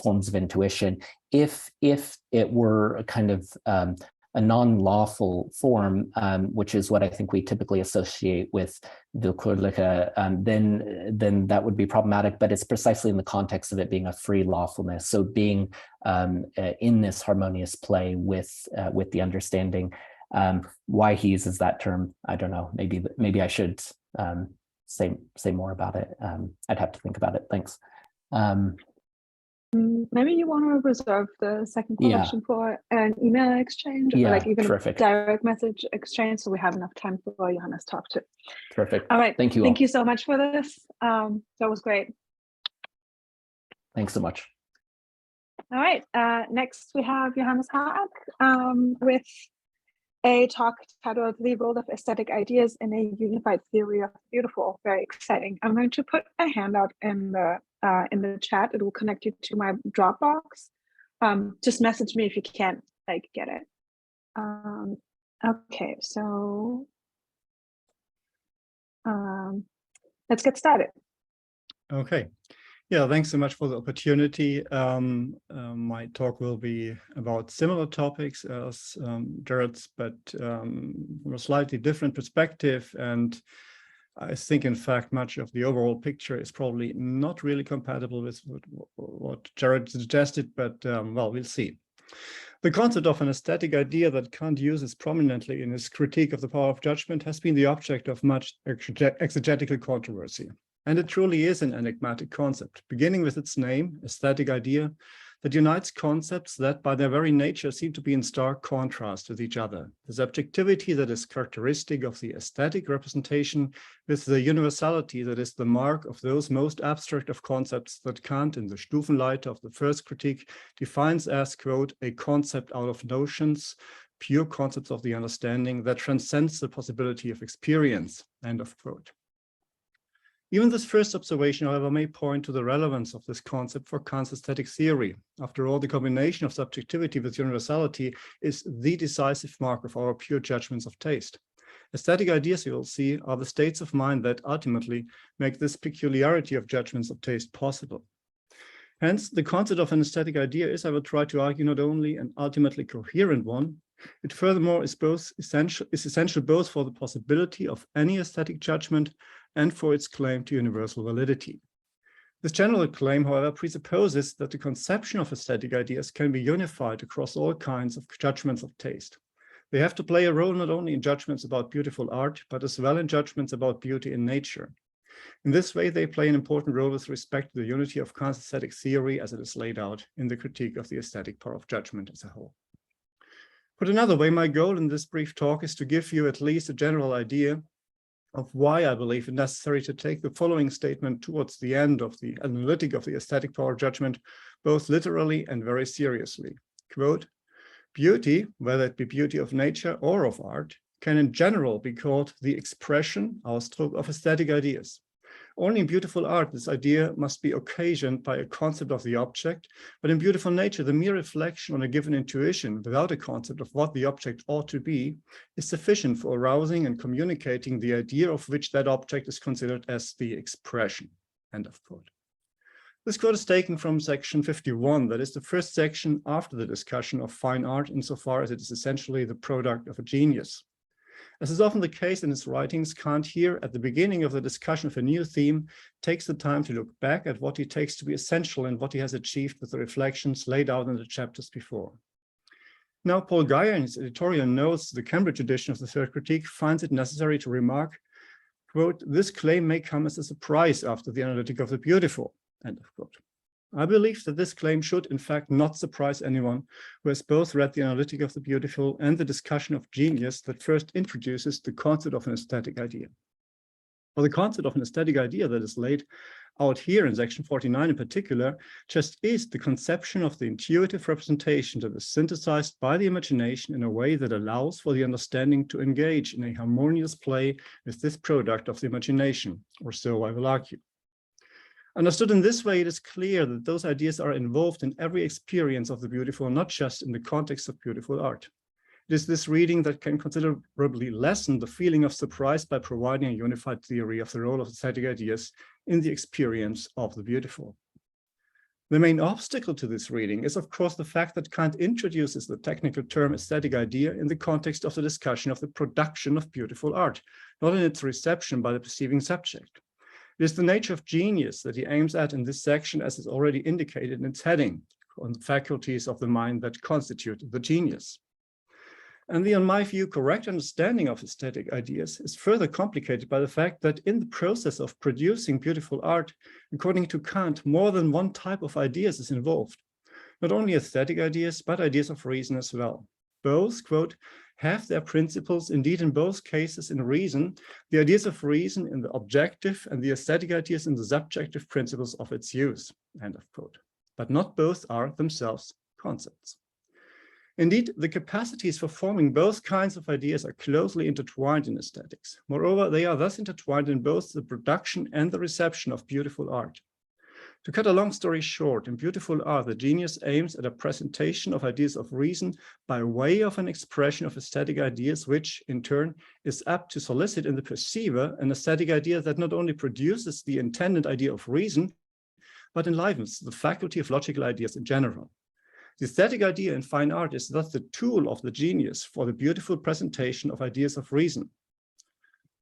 forms of intuition. If it were a kind of a non-lawful form, which is what I think we typically associate with willkürliche, then that would be problematic. But it's precisely in the context of it being a free lawfulness. So being in this harmonious play with the understanding. Why he uses that term, I don't know. Maybe I should say more about it. I'd have to think about it. Thanks. Maybe you want to reserve the second question for an email exchange, or like even terrific. a direct message exchange, so we have enough time for Johannes to talk to. Terrific. All right. Thank you. Thank you so much for this. That was great. Thanks so much. All right. Next, we have Johannes Haag with a talk titled "The Role of Aesthetic Ideas in a Unified Theory of the Beautiful." Very exciting. I'm going to put a handout in the chat. It will connect you to my Dropbox. Just message me if you can't get it. Okay, so let's get started. Okay. Yeah, thanks so much for the opportunity. My talk will be about similar topics as Gerad's, but from a slightly different perspective. And I think, in fact, much of the overall picture is probably not really compatible with what Gerad suggested, but well, we'll see. The concept of an aesthetic idea that Kant uses prominently in his critique of the power of judgment has been the object of much exegetical controversy. And it truly is an enigmatic concept, beginning with its name, aesthetic idea, that unites concepts that by their very nature seem to be in stark contrast with each other. The subjectivity that is characteristic of the aesthetic representation with the universality that is the mark of those most abstract of concepts that Kant, in the Stufenleiter of the first critique, defines as, quote, a concept out of notions, pure concepts of the understanding that transcends the possibility of experience, end of quote. Even this first observation, however, may point to the relevance of this concept for Kant's aesthetic theory. After all, the combination of subjectivity with universality is the decisive mark of our pure judgments of taste. Aesthetic ideas, you will see, are the states of mind that ultimately make this peculiarity of judgments of taste possible. Hence, the concept of an aesthetic idea is, I will try to argue, not only an ultimately coherent one, it furthermore is essential both for the possibility of any aesthetic judgment and for its claim to universal validity. This general claim, however, presupposes that the conception of aesthetic ideas can be unified across all kinds of judgments of taste. They have to play a role not only in judgments about beautiful art, but as well in judgments about beauty in nature. In this way, they play an important role with respect to the unity of Kant's aesthetic theory as it is laid out in the critique of the aesthetic power of judgment as a whole. Put another way, my goal in this brief talk is to give you at least a general idea of why I believe it necessary to take the following statement towards the end of the analytic of the aesthetic power of judgment, both literally and very seriously. Quote, beauty, whether it be beauty of nature or of art, can in general be called the expression, Ausdruck, of aesthetic ideas. Only in beautiful art, this idea must be occasioned by a concept of the object, but in beautiful nature, the mere reflection on a given intuition without a concept of what the object ought to be is sufficient for arousing and communicating the idea of which that object is considered as the expression. End of quote. This quote is taken from section 51, that is the first section after the discussion of fine art, insofar as it is essentially the product of a genius. As is often the case in his writings, Kant here, at the beginning of the discussion of a new theme, takes the time to look back at what he takes to be essential and what he has achieved with the reflections laid out in the chapters before. Now, Paul Geyer, in his editorial notes to the Cambridge edition of the Third Critique, finds it necessary to remark, quote, this claim may come as a surprise after the analytic of the beautiful, end of quote. I believe that this claim should, in fact, not surprise anyone who has both read the analytic of the beautiful and the discussion of genius that first introduces the concept of an aesthetic idea. For the concept of an aesthetic idea that is laid out here in section 49 in particular, just is the conception of the intuitive representation that is synthesized by the imagination in a way that allows for the understanding to engage in a harmonious play with this product of the imagination, or so I will argue. Understood in this way, it is clear that those ideas are involved in every experience of the beautiful, not just in the context of beautiful art. It is this reading that can considerably lessen the feeling of surprise by providing a unified theory of the role of aesthetic ideas in the experience of the beautiful. The main obstacle to this reading is, of course, the fact that Kant introduces the technical term aesthetic idea in the context of the discussion of the production of beautiful art, not in its reception by the perceiving subject. It is the nature of genius that he aims at in this section, as is already indicated in its heading, on the faculties of the mind that constitute the genius. And the, in my view, correct understanding of aesthetic ideas is further complicated by the fact that in the process of producing beautiful art, according to Kant, more than one type of ideas is involved. Not only aesthetic ideas, but ideas of reason as well. Both, quote, have their principles, indeed in both cases in reason, the ideas of reason in the objective and the aesthetic ideas in the subjective principles of its use, end of quote. But not both are themselves concepts. Indeed, the capacities for forming both kinds of ideas are closely intertwined in aesthetics. Moreover, they are thus intertwined in both the production and the reception of beautiful art. To cut a long story short, in beautiful art, the genius aims at a presentation of ideas of reason by way of an expression of aesthetic ideas, which in turn is apt to solicit in the perceiver an aesthetic idea that not only produces the intended idea of reason, but enlivens the faculty of logical ideas in general. The aesthetic idea in fine art is thus the tool of the genius for the beautiful presentation of ideas of reason.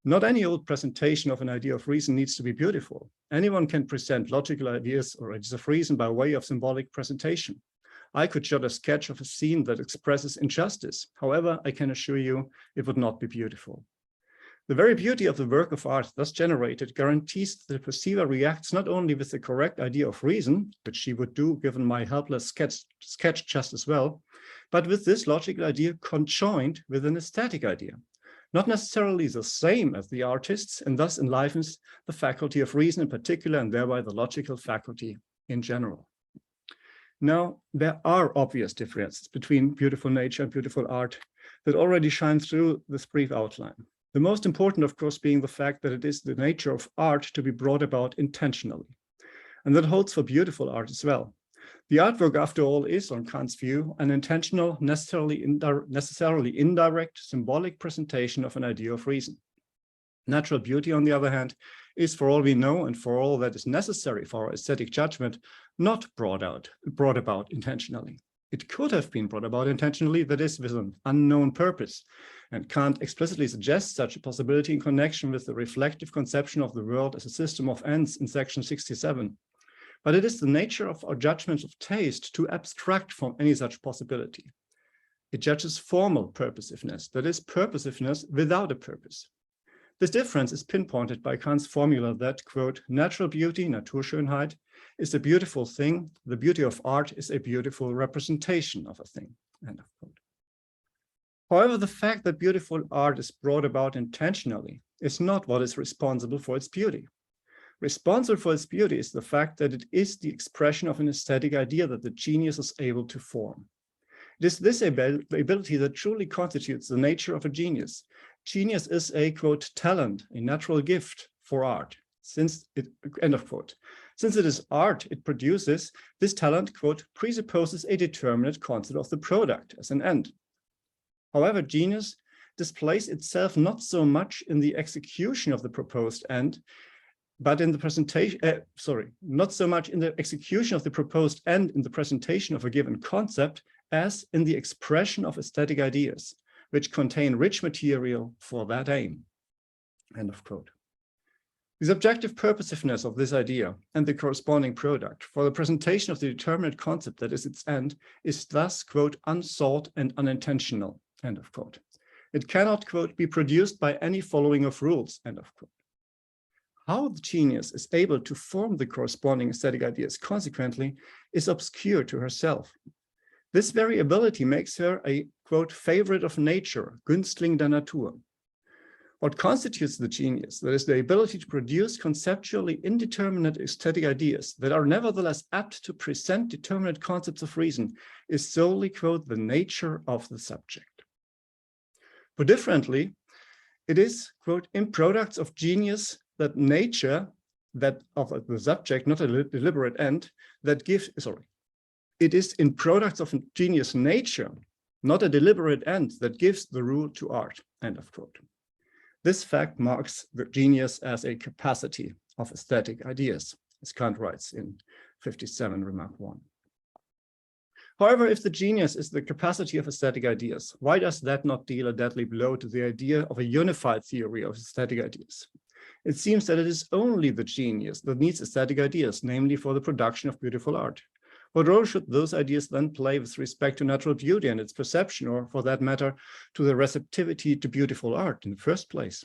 Not any old presentation of an idea of reason needs to be beautiful. Anyone can present logical ideas or ideas of reason by way of symbolic presentation. I could jot a sketch of a scene that expresses injustice. However, I can assure you it would not be beautiful. The very beauty of the work of art thus generated guarantees that the perceiver reacts not only with the correct idea of reason, which she would do given my helpless sketch just as well, but with this logical idea conjoined with an aesthetic idea. Not necessarily the same as the artists, and thus enlivens the faculty of reason in particular, and thereby the logical faculty in general. Now, there are obvious differences between beautiful nature and beautiful art that already shine through this brief outline. The most important, of course, being the fact that it is the nature of art to be brought about intentionally. And that holds for beautiful art as well. The artwork, after all, is, on Kant's view, an intentional, necessarily indirect, symbolic presentation of an idea of reason. Natural beauty, on the other hand, is, for all we know and for all that is necessary for our aesthetic judgment, not brought about intentionally. It could have been brought about intentionally, that is, with an unknown purpose. And Kant explicitly suggests such a possibility in connection with the reflective conception of the world as a system of ends in section 67. But it is the nature of our judgments of taste to abstract from any such possibility. It judges formal purposiveness, that is, purposiveness without a purpose. This difference is pinpointed by Kant's formula that, quote, natural beauty, Naturschönheit, is a beautiful thing. The beauty of art is a beautiful representation of a thing, end of quote. However, the fact that beautiful art is brought about intentionally is not what is responsible for its beauty. Responsible for its beauty is the fact that it is the expression of an aesthetic idea that the genius is able to form. It is this ability that truly constitutes the nature of a genius. Genius is a, quote, talent, a natural gift for art, since it, end of quote. Since it is art it produces, this talent, quote, presupposes a determinate concept of the product as an end. However, genius displays itself not so much in the execution of the proposed end, but in the presentation, not so much in the execution of the proposed end in the presentation of a given concept as in the expression of aesthetic ideas, which contain rich material for that aim, end of quote. The subjective purposiveness of this idea and the corresponding product for the presentation of the determinate concept that is its end is thus, quote, unsought and unintentional, end of quote. It cannot, quote, be produced by any following of rules, end of quote. How the genius is able to form the corresponding aesthetic ideas, consequently, is obscure to herself. This very ability makes her a, quote, favorite of nature, Günstling der Natur. What constitutes the genius, that is the ability to produce conceptually indeterminate aesthetic ideas that are nevertheless apt to present determinate concepts of reason, is solely, quote, the nature of the subject. Put differently, it is, quote, in products of genius that nature, that of the subject, not a deliberate end, that gives, it is in products of genius nature, not a deliberate end, that gives the rule to art, end of quote. This fact marks the genius as a capacity of aesthetic ideas, as Kant writes in 57, remark 1. However, if the genius is the capacity of aesthetic ideas, why does that not deal a deadly blow to the idea of a unified theory of aesthetic ideas? It seems that it is only the genius that needs aesthetic ideas, namely for the production of beautiful art. What role should those ideas then play with respect to natural beauty and its perception, or for that matter, to the receptivity to beautiful art in the first place?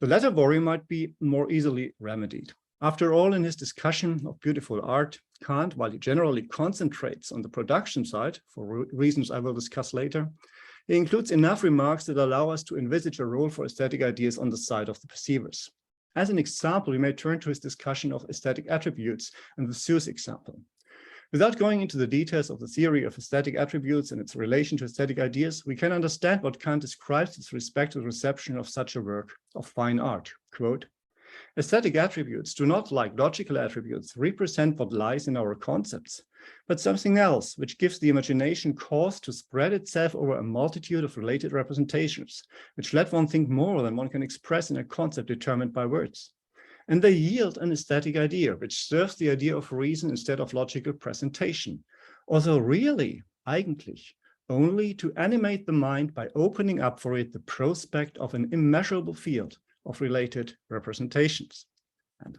The latter worry might be more easily remedied. After all, in his discussion of beautiful art, Kant, while he generally concentrates on the production side, for reasons I will discuss later, he includes enough remarks that allow us to envisage a role for aesthetic ideas on the side of the perceivers. As an example, we may turn to his discussion of aesthetic attributes and the Seuss example. Without going into the details of the theory of aesthetic attributes and its relation to aesthetic ideas, we can understand what Kant describes with respect to the reception of such a work of fine art. Quote, aesthetic attributes do not, like logical attributes, represent what lies in our concepts, but something else, which gives the imagination cause to spread itself over a multitude of related representations, which let one think more than one can express in a concept determined by words. And they yield an aesthetic idea, which serves the idea of reason instead of logical presentation, although really, eigentlich, only to animate the mind by opening up for it the prospect of an immeasurable field of related representations. And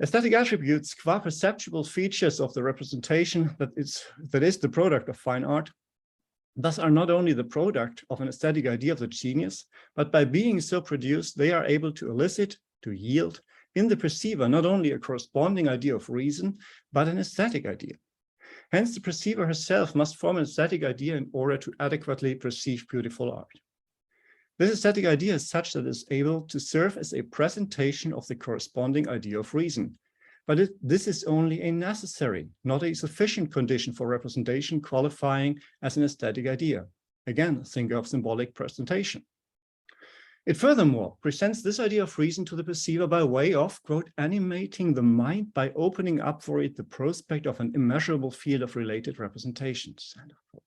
aesthetic attributes, qua perceptual features of the representation that is the product of fine art, thus are not only the product of an aesthetic idea of the genius, but by being so produced, they are able to elicit, to yield, in the perceiver not only a corresponding idea of reason, but an aesthetic idea. Hence, the perceiver herself must form an aesthetic idea in order to adequately perceive beautiful art. This aesthetic idea is such that it is able to serve as a presentation of the corresponding idea of reason. But this is only a necessary, not a sufficient condition for representation qualifying as an aesthetic idea. Again, think of symbolic presentation. It furthermore presents this idea of reason to the perceiver by way of, quote, animating the mind by opening up for it the prospect of an immeasurable field of related representations. End of quote.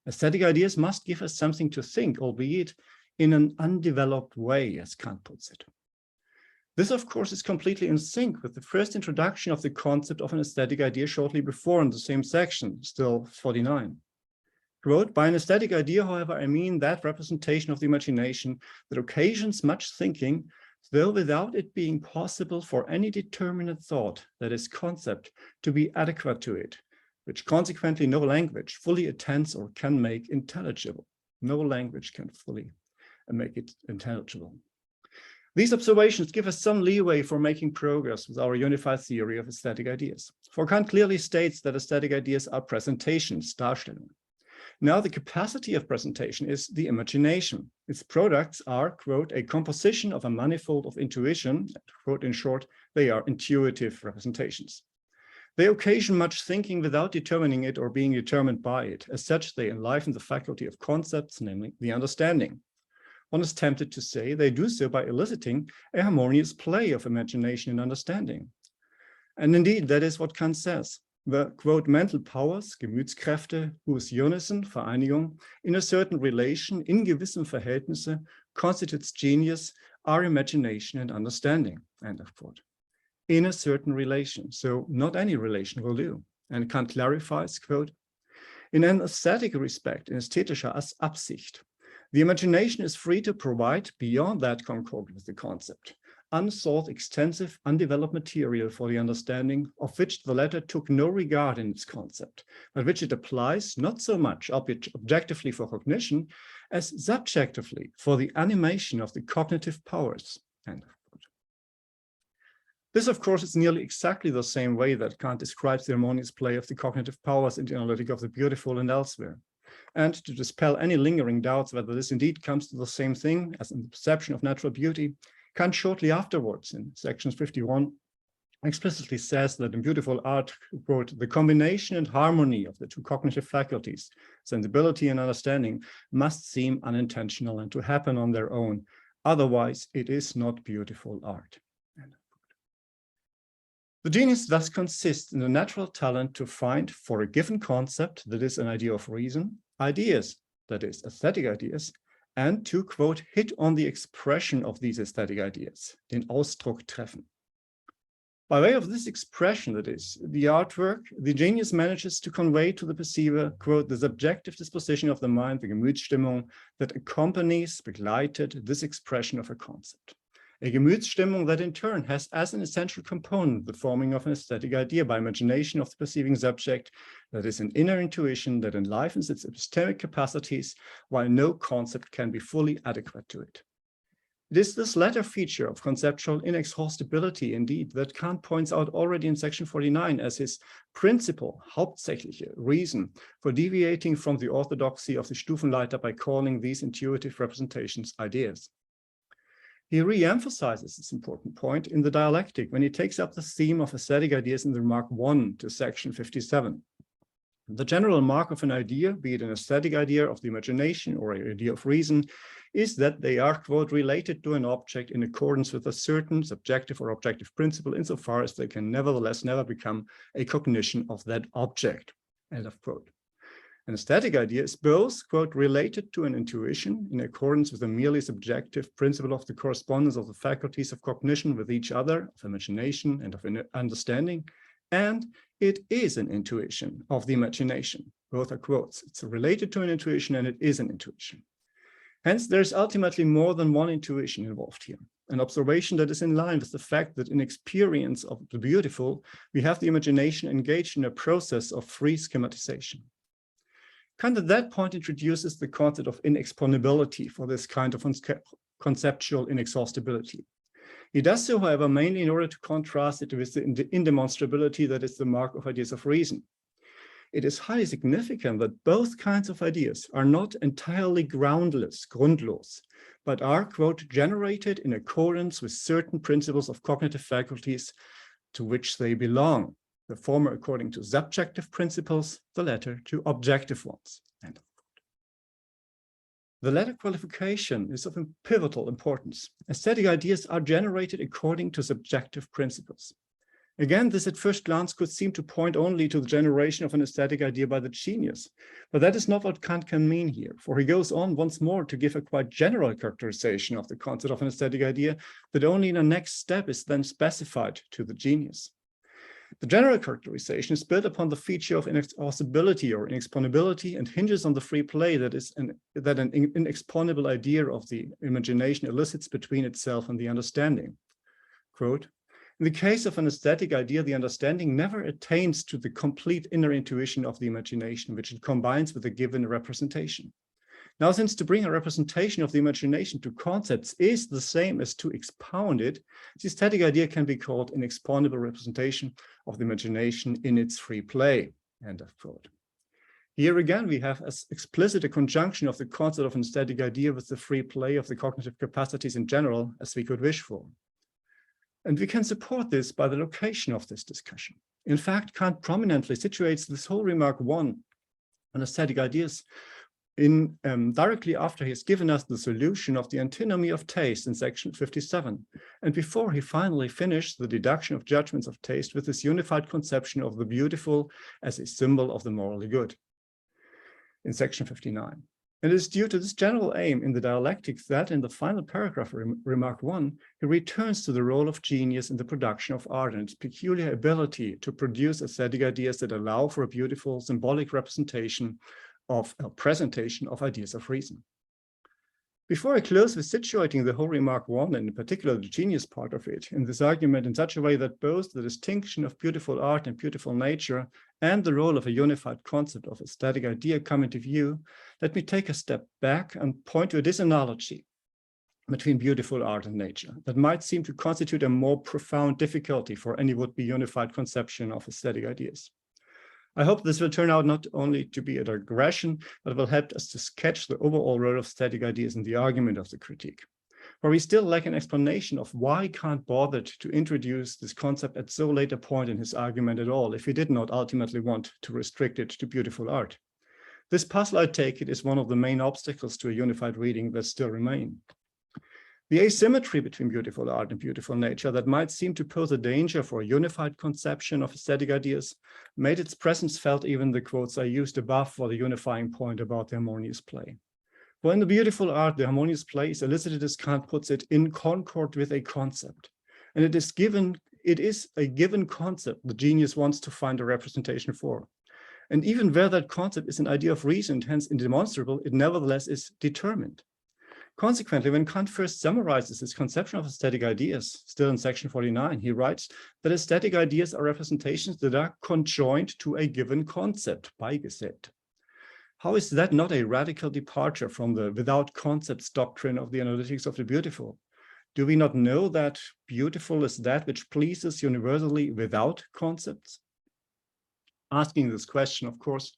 Aesthetic ideas must give us something to think, albeit in an undeveloped way, as Kant puts it. This, of course, is completely in sync with the first introduction of the concept of an aesthetic idea shortly before in the same section, still 49. Quote, by an aesthetic idea, however, I mean that representation of the imagination that occasions much thinking, though without it being possible for any determinate thought, that is concept, to be adequate to it, which consequently no language fully attends or can make intelligible. No language can fully make it intelligible. These observations give us some leeway for making progress with our unified theory of aesthetic ideas. For Kant clearly states that aesthetic ideas are presentations, Darstellungen. Now the capacity of presentation is the imagination. Its products are, quote, a composition of a manifold of intuition, quote, in short, they are intuitive representations. They occasion much thinking without determining it or being determined by it. As such, they enliven the faculty of concepts, namely the understanding. One is tempted to say they do so by eliciting a harmonious play of imagination and understanding. And indeed, that is what Kant says. The, quote, mental powers, Gemütskräfte, whose unison, Vereinigung, in a certain relation, in gewissem Verhältnisse, constitutes genius, are imagination and understanding, end of quote. In a certain relation, so not any relation will do. And Kant clarifies, quote, in an aesthetic respect, in ästhetischer Absicht, the imagination is free to provide, beyond that concord with the concept, unsought, extensive, undeveloped material for the understanding of which the latter took no regard in its concept, but which it applies not so much objectively for cognition as subjectively for the animation of the cognitive powers. End of quote. This, of course, is nearly exactly the same way that Kant describes the harmonious play of the cognitive powers in the analytic of the beautiful and elsewhere. And to dispel any lingering doubts whether this indeed comes to the same thing as in the perception of natural beauty, Kant shortly afterwards in sections 51 explicitly says that in beautiful art, quote, the combination and harmony of the two cognitive faculties, sensibility and understanding, must seem unintentional and to happen on their own. Otherwise, it is not beautiful art. The genius thus consists in the natural talent to find for a given concept, that is an idea of reason, ideas, that is aesthetic ideas, and to, quote, hit on the expression of these aesthetic ideas, den Ausdruck treffen. By way of this expression, that is, the artwork, the genius manages to convey to the perceiver, quote, the subjective disposition of the mind, the Gemütsstimmung, that accompanies, begleitet, this expression of a concept. A Gemütsstimmung that in turn has as an essential component the forming of an aesthetic idea by imagination of the perceiving subject, that is an inner intuition that enlivens its epistemic capacities while no concept can be fully adequate to it. It is this latter feature of conceptual inexhaustibility, indeed, that Kant points out already in section 49 as his principal, hauptsächliche reason for deviating from the orthodoxy of the Stufenleiter by calling these intuitive representations ideas. He re-emphasizes this important point in the dialectic when he takes up the theme of aesthetic ideas in the remark 1 to section 57. The general mark of an idea, be it an aesthetic idea of the imagination or an idea of reason, is that they are, quote, related to an object in accordance with a certain subjective or objective principle insofar as they can nevertheless never become a cognition of that object, end of quote. An aesthetic idea is both, quote, related to an intuition in accordance with a merely subjective principle of the correspondence of the faculties of cognition with each other, of imagination and of understanding, and it is an intuition of the imagination. Both are quotes. It's related to an intuition and it is an intuition. Hence, there's ultimately more than one intuition involved here, an observation that is in line with the fact that in experience of the beautiful, we have the imagination engaged in a process of free schematization. Kant at that point introduces the concept of inexponability for this kind of conceptual inexhaustibility. He does so, however, mainly in order to contrast it with the indemonstrability that is the mark of ideas of reason. It is highly significant that both kinds of ideas are not entirely groundless, grundlos, but are, quote, generated in accordance with certain principles of cognitive faculties to which they belong, the former according to subjective principles, the latter to objective ones. End of quote. The latter qualification is of pivotal importance. Aesthetic ideas are generated according to subjective principles. Again, this at first glance could seem to point only to the generation of an aesthetic idea by the genius, but that is not what Kant can mean here, for he goes on once more to give a quite general characterization of the concept of an aesthetic idea that only in a next step is then specified to the genius. The general characterization is built upon the feature of inexhaustibility or inexponability and hinges on the free play that an inexponable idea of the imagination elicits between itself and the understanding. Quote, in the case of an aesthetic idea, the understanding never attains to the complete inner intuition of the imagination, which it combines with a given representation. Now, since to bring a representation of the imagination to concepts is the same as to expound it, the aesthetic idea can be called an expoundable representation of the imagination in its free play, end of quote. Here again, we have as explicit a conjunction of the concept of an aesthetic idea with the free play of the cognitive capacities in general as we could wish for. And we can support this by the location of this discussion. In fact, Kant prominently situates this whole remark 1 on aesthetic ideas in directly after he's given us the solution of the antinomy of taste in section 57, and before he finally finished the deduction of judgments of taste with this unified conception of the beautiful as a symbol of the morally good in section 59. And it is due to this general aim in the dialectics that in the final paragraph, remark 1, he returns to the role of genius in the production of art and its peculiar ability to produce aesthetic ideas that allow for a beautiful symbolic representation of a presentation of ideas of reason. Before I close with situating the whole remark 1, and in particular the genius part of it, in this argument in such a way that both the distinction of beautiful art and beautiful nature and the role of a unified concept of aesthetic idea come into view, let me take a step back and point to a disanalogy between beautiful art and nature that might seem to constitute a more profound difficulty for any would-be unified conception of aesthetic ideas. I hope this will turn out not only to be a digression, but it will help us to sketch the overall role of aesthetic ideas in the argument of the critique, where we still lack an explanation of why Kant bothered to introduce this concept at so late a point in his argument at all, if he did not ultimately want to restrict it to beautiful art. This puzzle, I take it, is one of the main obstacles to a unified reading that still remain. The asymmetry between beautiful art and beautiful nature that might seem to pose a danger for a unified conception of aesthetic ideas made its presence felt even the quotes I used above for the unifying point about the harmonious play. For in the beautiful art, the harmonious play is elicited, as Kant puts it, in concord with a concept. And it is a given concept the genius wants to find a representation for. And even where that concept is an idea of reason, hence indemonstrable, it nevertheless is determined. Consequently, when Kant first summarizes his conception of aesthetic ideas, still in section 49, he writes that aesthetic ideas are representations that are conjoined to a given concept, beigesetzt. How is that not a radical departure from the without concepts doctrine of the analytics of the beautiful? Do we not know that beautiful is that which pleases universally without concepts? Asking this question, of course,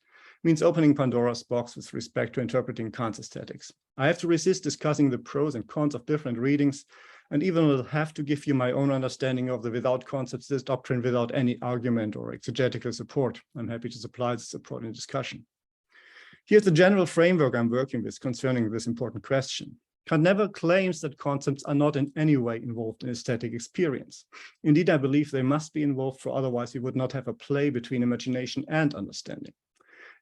means opening Pandora's box with respect to interpreting Kant's aesthetics. I have to resist discussing the pros and cons of different readings, and even will have to give you my own understanding of the without concepts, this doctrine without any argument or exegetical support. I'm happy to supply this support in discussion. Here's the general framework I'm working with concerning this important question. Kant never claims that concepts are not in any way involved in aesthetic experience. Indeed, I believe they must be involved, for otherwise we would not have a play between imagination and understanding.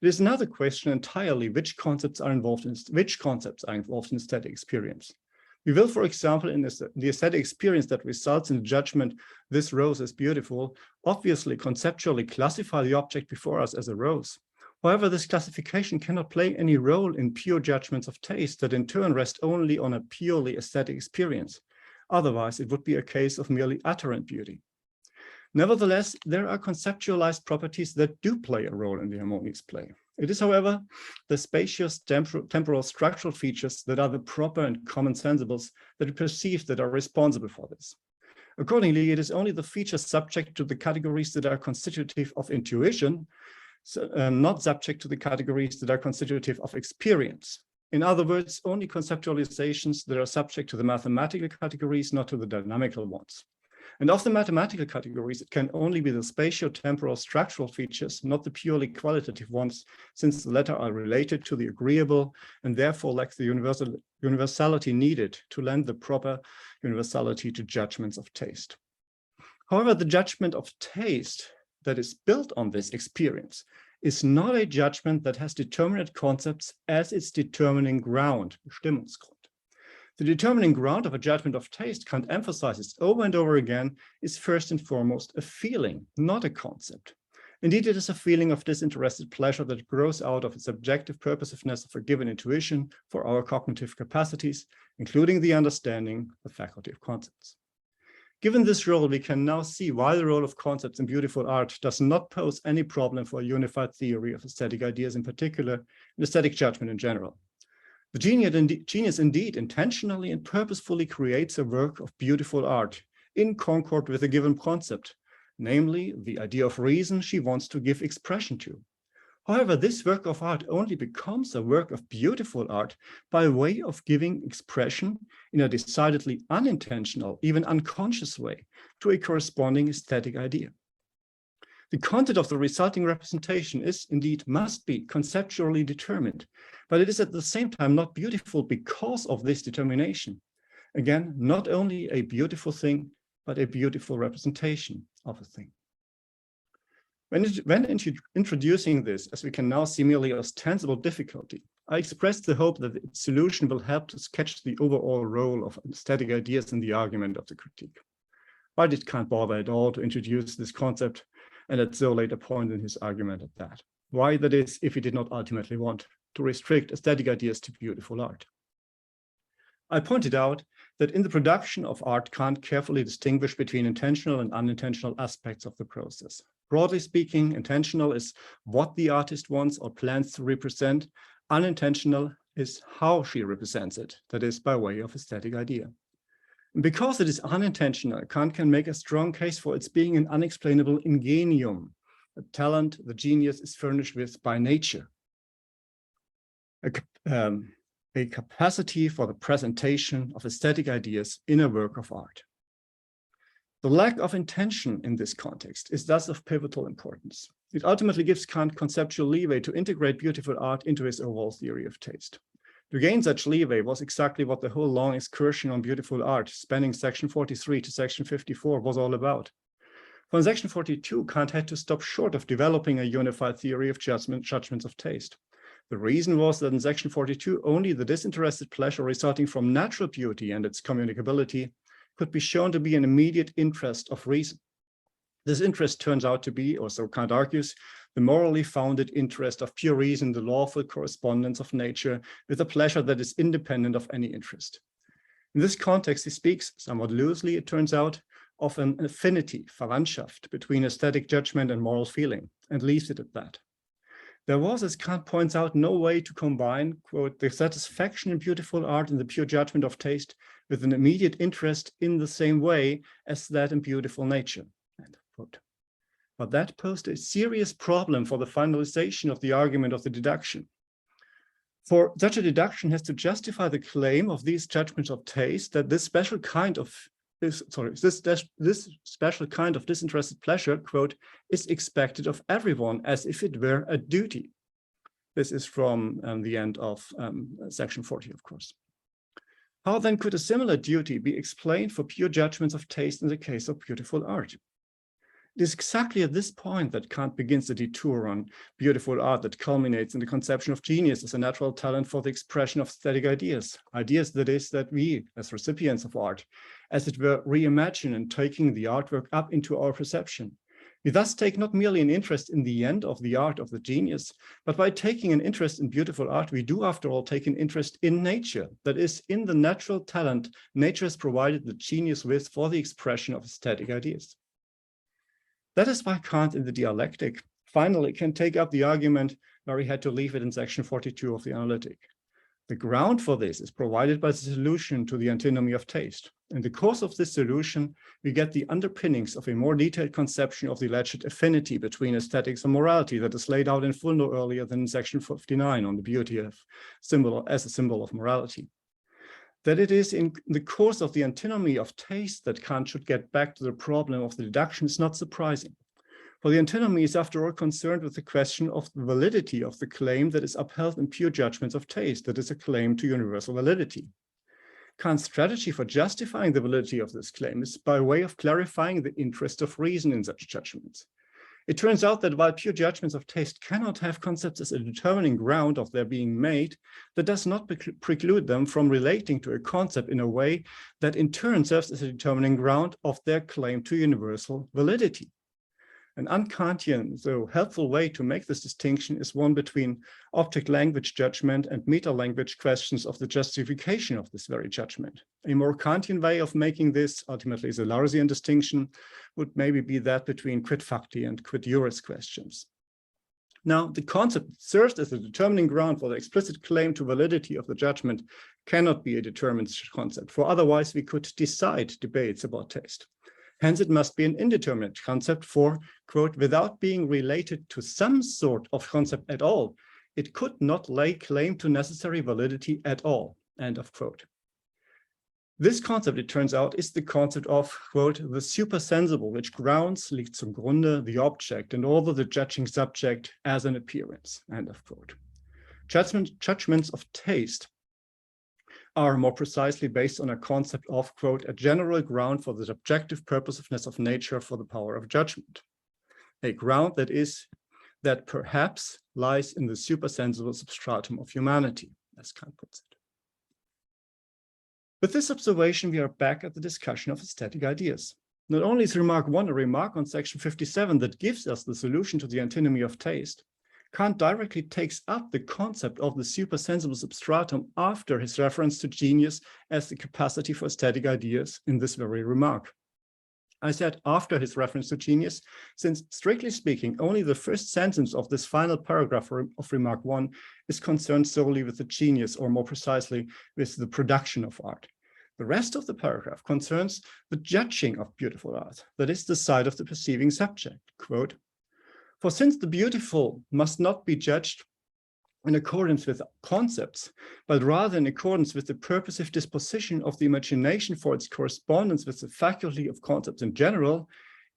It is another question entirely which concepts are involved in aesthetic experience. We will, for example, in the aesthetic experience that results in the judgment, this rose is beautiful, obviously conceptually classify the object before us as a rose. However, this classification cannot play any role in pure judgments of taste that in turn rest only on a purely aesthetic experience. Otherwise, it would be a case of merely apparent beauty. Nevertheless, there are conceptualized properties that do play a role in the harmonious play. It is, however, the spacious temporal structural features that are the proper and common sensibles that we perceive that are responsible for this. Accordingly, it is only the features subject to the categories that are constitutive of intuition, not subject to the categories that are constitutive of experience. In other words, only conceptualizations that are subject to the mathematical categories, not to the dynamical ones. And of the mathematical categories, it can only be the spatio-temporal structural features, not the purely qualitative ones, since the latter are related to the agreeable and therefore lack the universality needed to lend the proper universality to judgments of taste. However, the judgment of taste that is built on this experience is not a judgment that has determinate concepts as its determining ground, Bestimmungsgrund. The determining ground of a judgment of taste, Kant emphasizes over and over again, is first and foremost a feeling, not a concept. Indeed, it is a feeling of disinterested pleasure that grows out of its objective purposiveness of a given intuition for our cognitive capacities, including the understanding, the faculty of concepts. Given this role, we can now see why the role of concepts in beautiful art does not pose any problem for a unified theory of aesthetic ideas in particular, and aesthetic judgment in general. The genius indeed intentionally and purposefully creates a work of beautiful art in concord with a given concept, namely the idea of reason she wants to give expression to. However, this work of art only becomes a work of beautiful art by way of giving expression in a decidedly unintentional, even unconscious way to a corresponding aesthetic idea. The content of the resulting representation is, indeed, must be conceptually determined, but it is at the same time not beautiful because of this determination. Again, not only a beautiful thing, but a beautiful representation of a thing. When introducing this, as we can now see merely ostensible difficulty, I expressed the hope that its solution will help to sketch the overall role of aesthetic ideas in the argument of the critique. Why did Kant bother at all to introduce this concept, and at so late a point in his argument at that? Why, that is, if he did not ultimately want to restrict aesthetic ideas to beautiful art? I pointed out that in the production of art, Kant carefully distinguished between intentional and unintentional aspects of the process. Broadly speaking, intentional is what the artist wants or plans to represent. Unintentional is how she represents it, that is, by way of aesthetic idea. And because it is unintentional, Kant can make a strong case for its being an unexplainable ingenium, a talent the genius is furnished with by nature, a capacity for the presentation of aesthetic ideas in a work of art. The lack of intention in this context is thus of pivotal importance. It ultimately gives Kant conceptual leeway to integrate beautiful art into his overall theory of taste. To gain such leeway was exactly what the whole long excursion on beautiful art, spanning section 43 to section 54, was all about. From section 42, Kant had to stop short of developing a unified theory of judgments of taste. The reason was that in section 42, only the disinterested pleasure resulting from natural beauty and its communicability could be shown to be an immediate interest of reason. This interest turns out to be, or so Kant argues, the morally founded interest of pure reason, the lawful correspondence of nature with a pleasure that is independent of any interest. In this context, he speaks, somewhat loosely, it turns out, of an affinity, Verwandtschaft, between aesthetic judgment and moral feeling, and leaves it at that. There was, as Kant points out, no way to combine, quote, the satisfaction in beautiful art and the pure judgment of taste with an immediate interest in the same way as that in beautiful nature, end quote. But that posed a serious problem for the finalization of the argument of the deduction. For such a deduction has to justify the claim of these judgments of taste that this special kind of this special kind of disinterested pleasure, quote, is expected of everyone as if it were a duty. This is from the end of section 40, of course. How then could a similar duty be explained for pure judgments of taste in the case of beautiful art? It is exactly at this point that Kant begins the detour on beautiful art that culminates in the conception of genius as a natural talent for the expression of aesthetic ideas. Ideas, that is, that we, as recipients of art, as it were, reimagine and taking the artwork up into our perception. We thus take not merely an interest in the end of the art of the genius, but by taking an interest in beautiful art, we do, after all, take an interest in nature, that is, in the natural talent nature has provided the genius with for the expression of aesthetic ideas. That is why Kant in the dialectic finally can take up the argument where he had to leave it in section 42 of the analytic. The ground for this is provided by the solution to the antinomy of taste. In the course of this solution, we get the underpinnings of a more detailed conception of the alleged affinity between aesthetics and morality that is laid out in full no earlier than in section 59 on the beauty of as a symbol of morality. That it is in the course of the antinomy of taste that Kant should get back to the problem of the deduction is not surprising. For the antinomy is after all concerned with the question of the validity of the claim that is upheld in pure judgments of taste, that is a claim to universal validity. Kant's strategy for justifying the validity of this claim is by way of clarifying the interest of reason in such judgments. It turns out that while pure judgments of taste cannot have concepts as a determining ground of their being made, that does not preclude them from relating to a concept in a way that in turn serves as a determining ground of their claim to universal validity. An un-Kantian, though helpful way to make this distinction is one between object language judgment and meta-language questions of the justification of this very judgment. A more Kantian way of making this, ultimately is a Larsian distinction, would maybe be that between quid facti and quid juris questions. Now, the concept that serves as a determining ground for the explicit claim to validity of the judgment cannot be a determined concept, for otherwise we could decide debates about taste. Hence, it must be an indeterminate concept for, quote, without being related to some sort of concept at all, it could not lay claim to necessary validity at all, end of quote. This concept, it turns out, is the concept of, quote, the supersensible, which grounds, liegt zum Grunde, the object and all of the judging subject as an appearance, end of quote. Judgments of taste are more precisely based on a concept of, quote, a general ground for the subjective purposiveness of nature for the power of judgment. A ground that perhaps lies in the supersensible substratum of humanity, as Kant puts it. With this observation, we are back at the discussion of aesthetic ideas. Not only is remark 1 a remark on section 57 that gives us the solution to the antinomy of taste, Kant directly takes up the concept of the supersensible substratum after his reference to genius as the capacity for aesthetic ideas in this very remark. I said after his reference to genius, since strictly speaking, only the first sentence of this final paragraph of remark 1 is concerned solely with the genius, or more precisely, with the production of art. The rest of the paragraph concerns the judging of beautiful art, that is the side of the perceiving subject, quote, for since the beautiful must not be judged in accordance with concepts, but rather in accordance with the purposive disposition of the imagination for its correspondence with the faculty of concepts in general,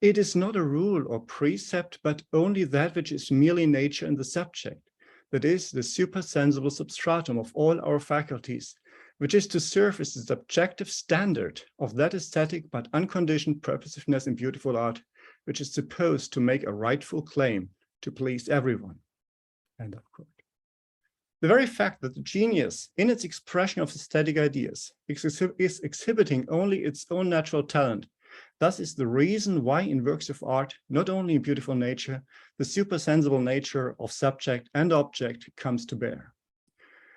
it is not a rule or precept, but only that which is merely nature in the subject, that is, the supersensible substratum of all our faculties, which is to serve as the subjective standard of that aesthetic but unconditioned purposiveness in beautiful art, which is supposed to make a rightful claim to please everyone. End of quote. The very fact that the genius, in its expression of aesthetic ideas, is exhibiting only its own natural talent, Thus is the reason why in works of art, not only in beautiful nature, the supersensible nature of subject and object comes to bear.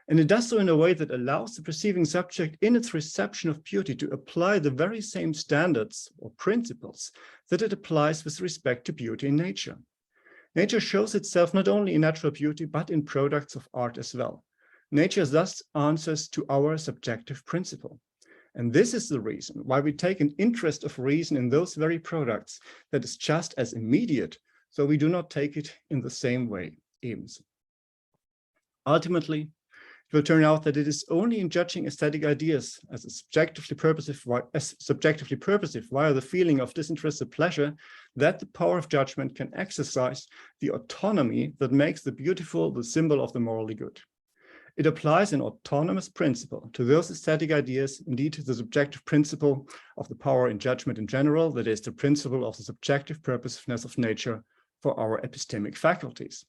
And it does so in a way that allows the perceiving subject in its reception of beauty to apply the very same standards or principles that it applies with respect to beauty in nature. Nature shows itself not only in natural beauty, but in products of art as well. Nature thus answers to our subjective principle. And this is the reason why we take an interest of reason in those very products that is just as immediate, so we do not take it in the same way, ebenso. Ultimately, it will turn out that it is only in judging aesthetic ideas as subjectively purposive via the feeling of disinterested pleasure that the power of judgment can exercise the autonomy that makes the beautiful the symbol of the morally good. It applies an autonomous principle to those aesthetic ideas, indeed the subjective principle of the power in judgment in general, that is the principle of the subjective purposiveness of nature for our epistemic faculties.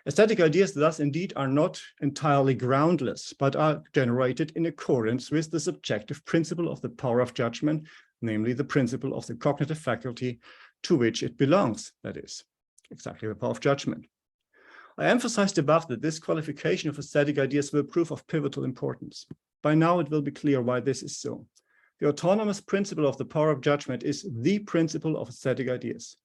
Aesthetic ideas thus indeed are not entirely groundless, but are generated in accordance with the subjective principle of the power of judgment, namely the principle of the cognitive faculty to which it belongs, that is, exactly the power of judgment. I emphasized above that this qualification of aesthetic ideas will prove of pivotal importance. By now it will be clear why this is so. The autonomous principle of the power of judgment is the principle of aesthetic ideas.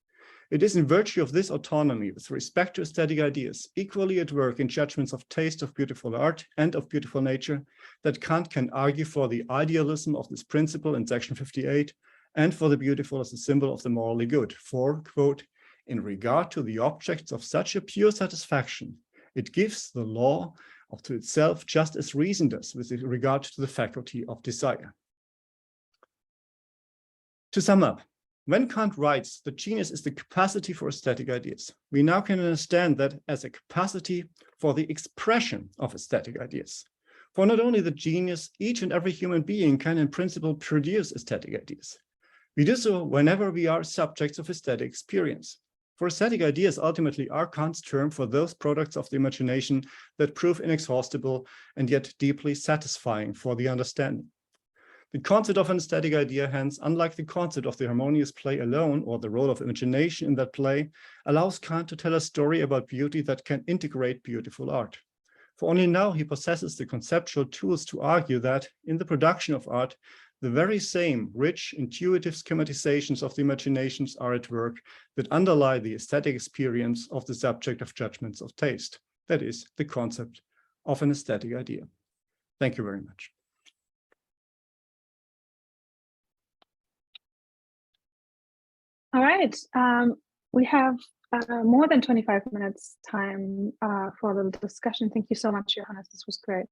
It is in virtue of this autonomy with respect to aesthetic ideas, equally at work in judgments of taste of beautiful art and of beautiful nature, that Kant can argue for the idealism of this principle in section 58 and for the beautiful as a symbol of the morally good. For, quote, in regard to the objects of such a pure satisfaction, it gives the law to itself just as reason does with regard to the faculty of desire. To sum up, when Kant writes that genius is the capacity for aesthetic ideas, we now can understand that as a capacity for the expression of aesthetic ideas. For not only the genius, each and every human being can in principle produce aesthetic ideas. We do so whenever we are subjects of aesthetic experience. For aesthetic ideas ultimately are Kant's term for those products of the imagination that prove inexhaustible and yet deeply satisfying for the understanding. The concept of an aesthetic idea, hence, unlike the concept of the harmonious play alone or the role of imagination in that play, allows Kant to tell a story about beauty that can integrate beautiful art. For only now he possesses the conceptual tools to argue that in the production of art, the very same rich, intuitive schematizations of the imaginations are at work that underlie the aesthetic experience of the subject of judgments of taste. That is, the concept of an aesthetic idea. Thank you very much. All right, we have more than 25 minutes time for the discussion. Thank you so much, Johannes. This was great.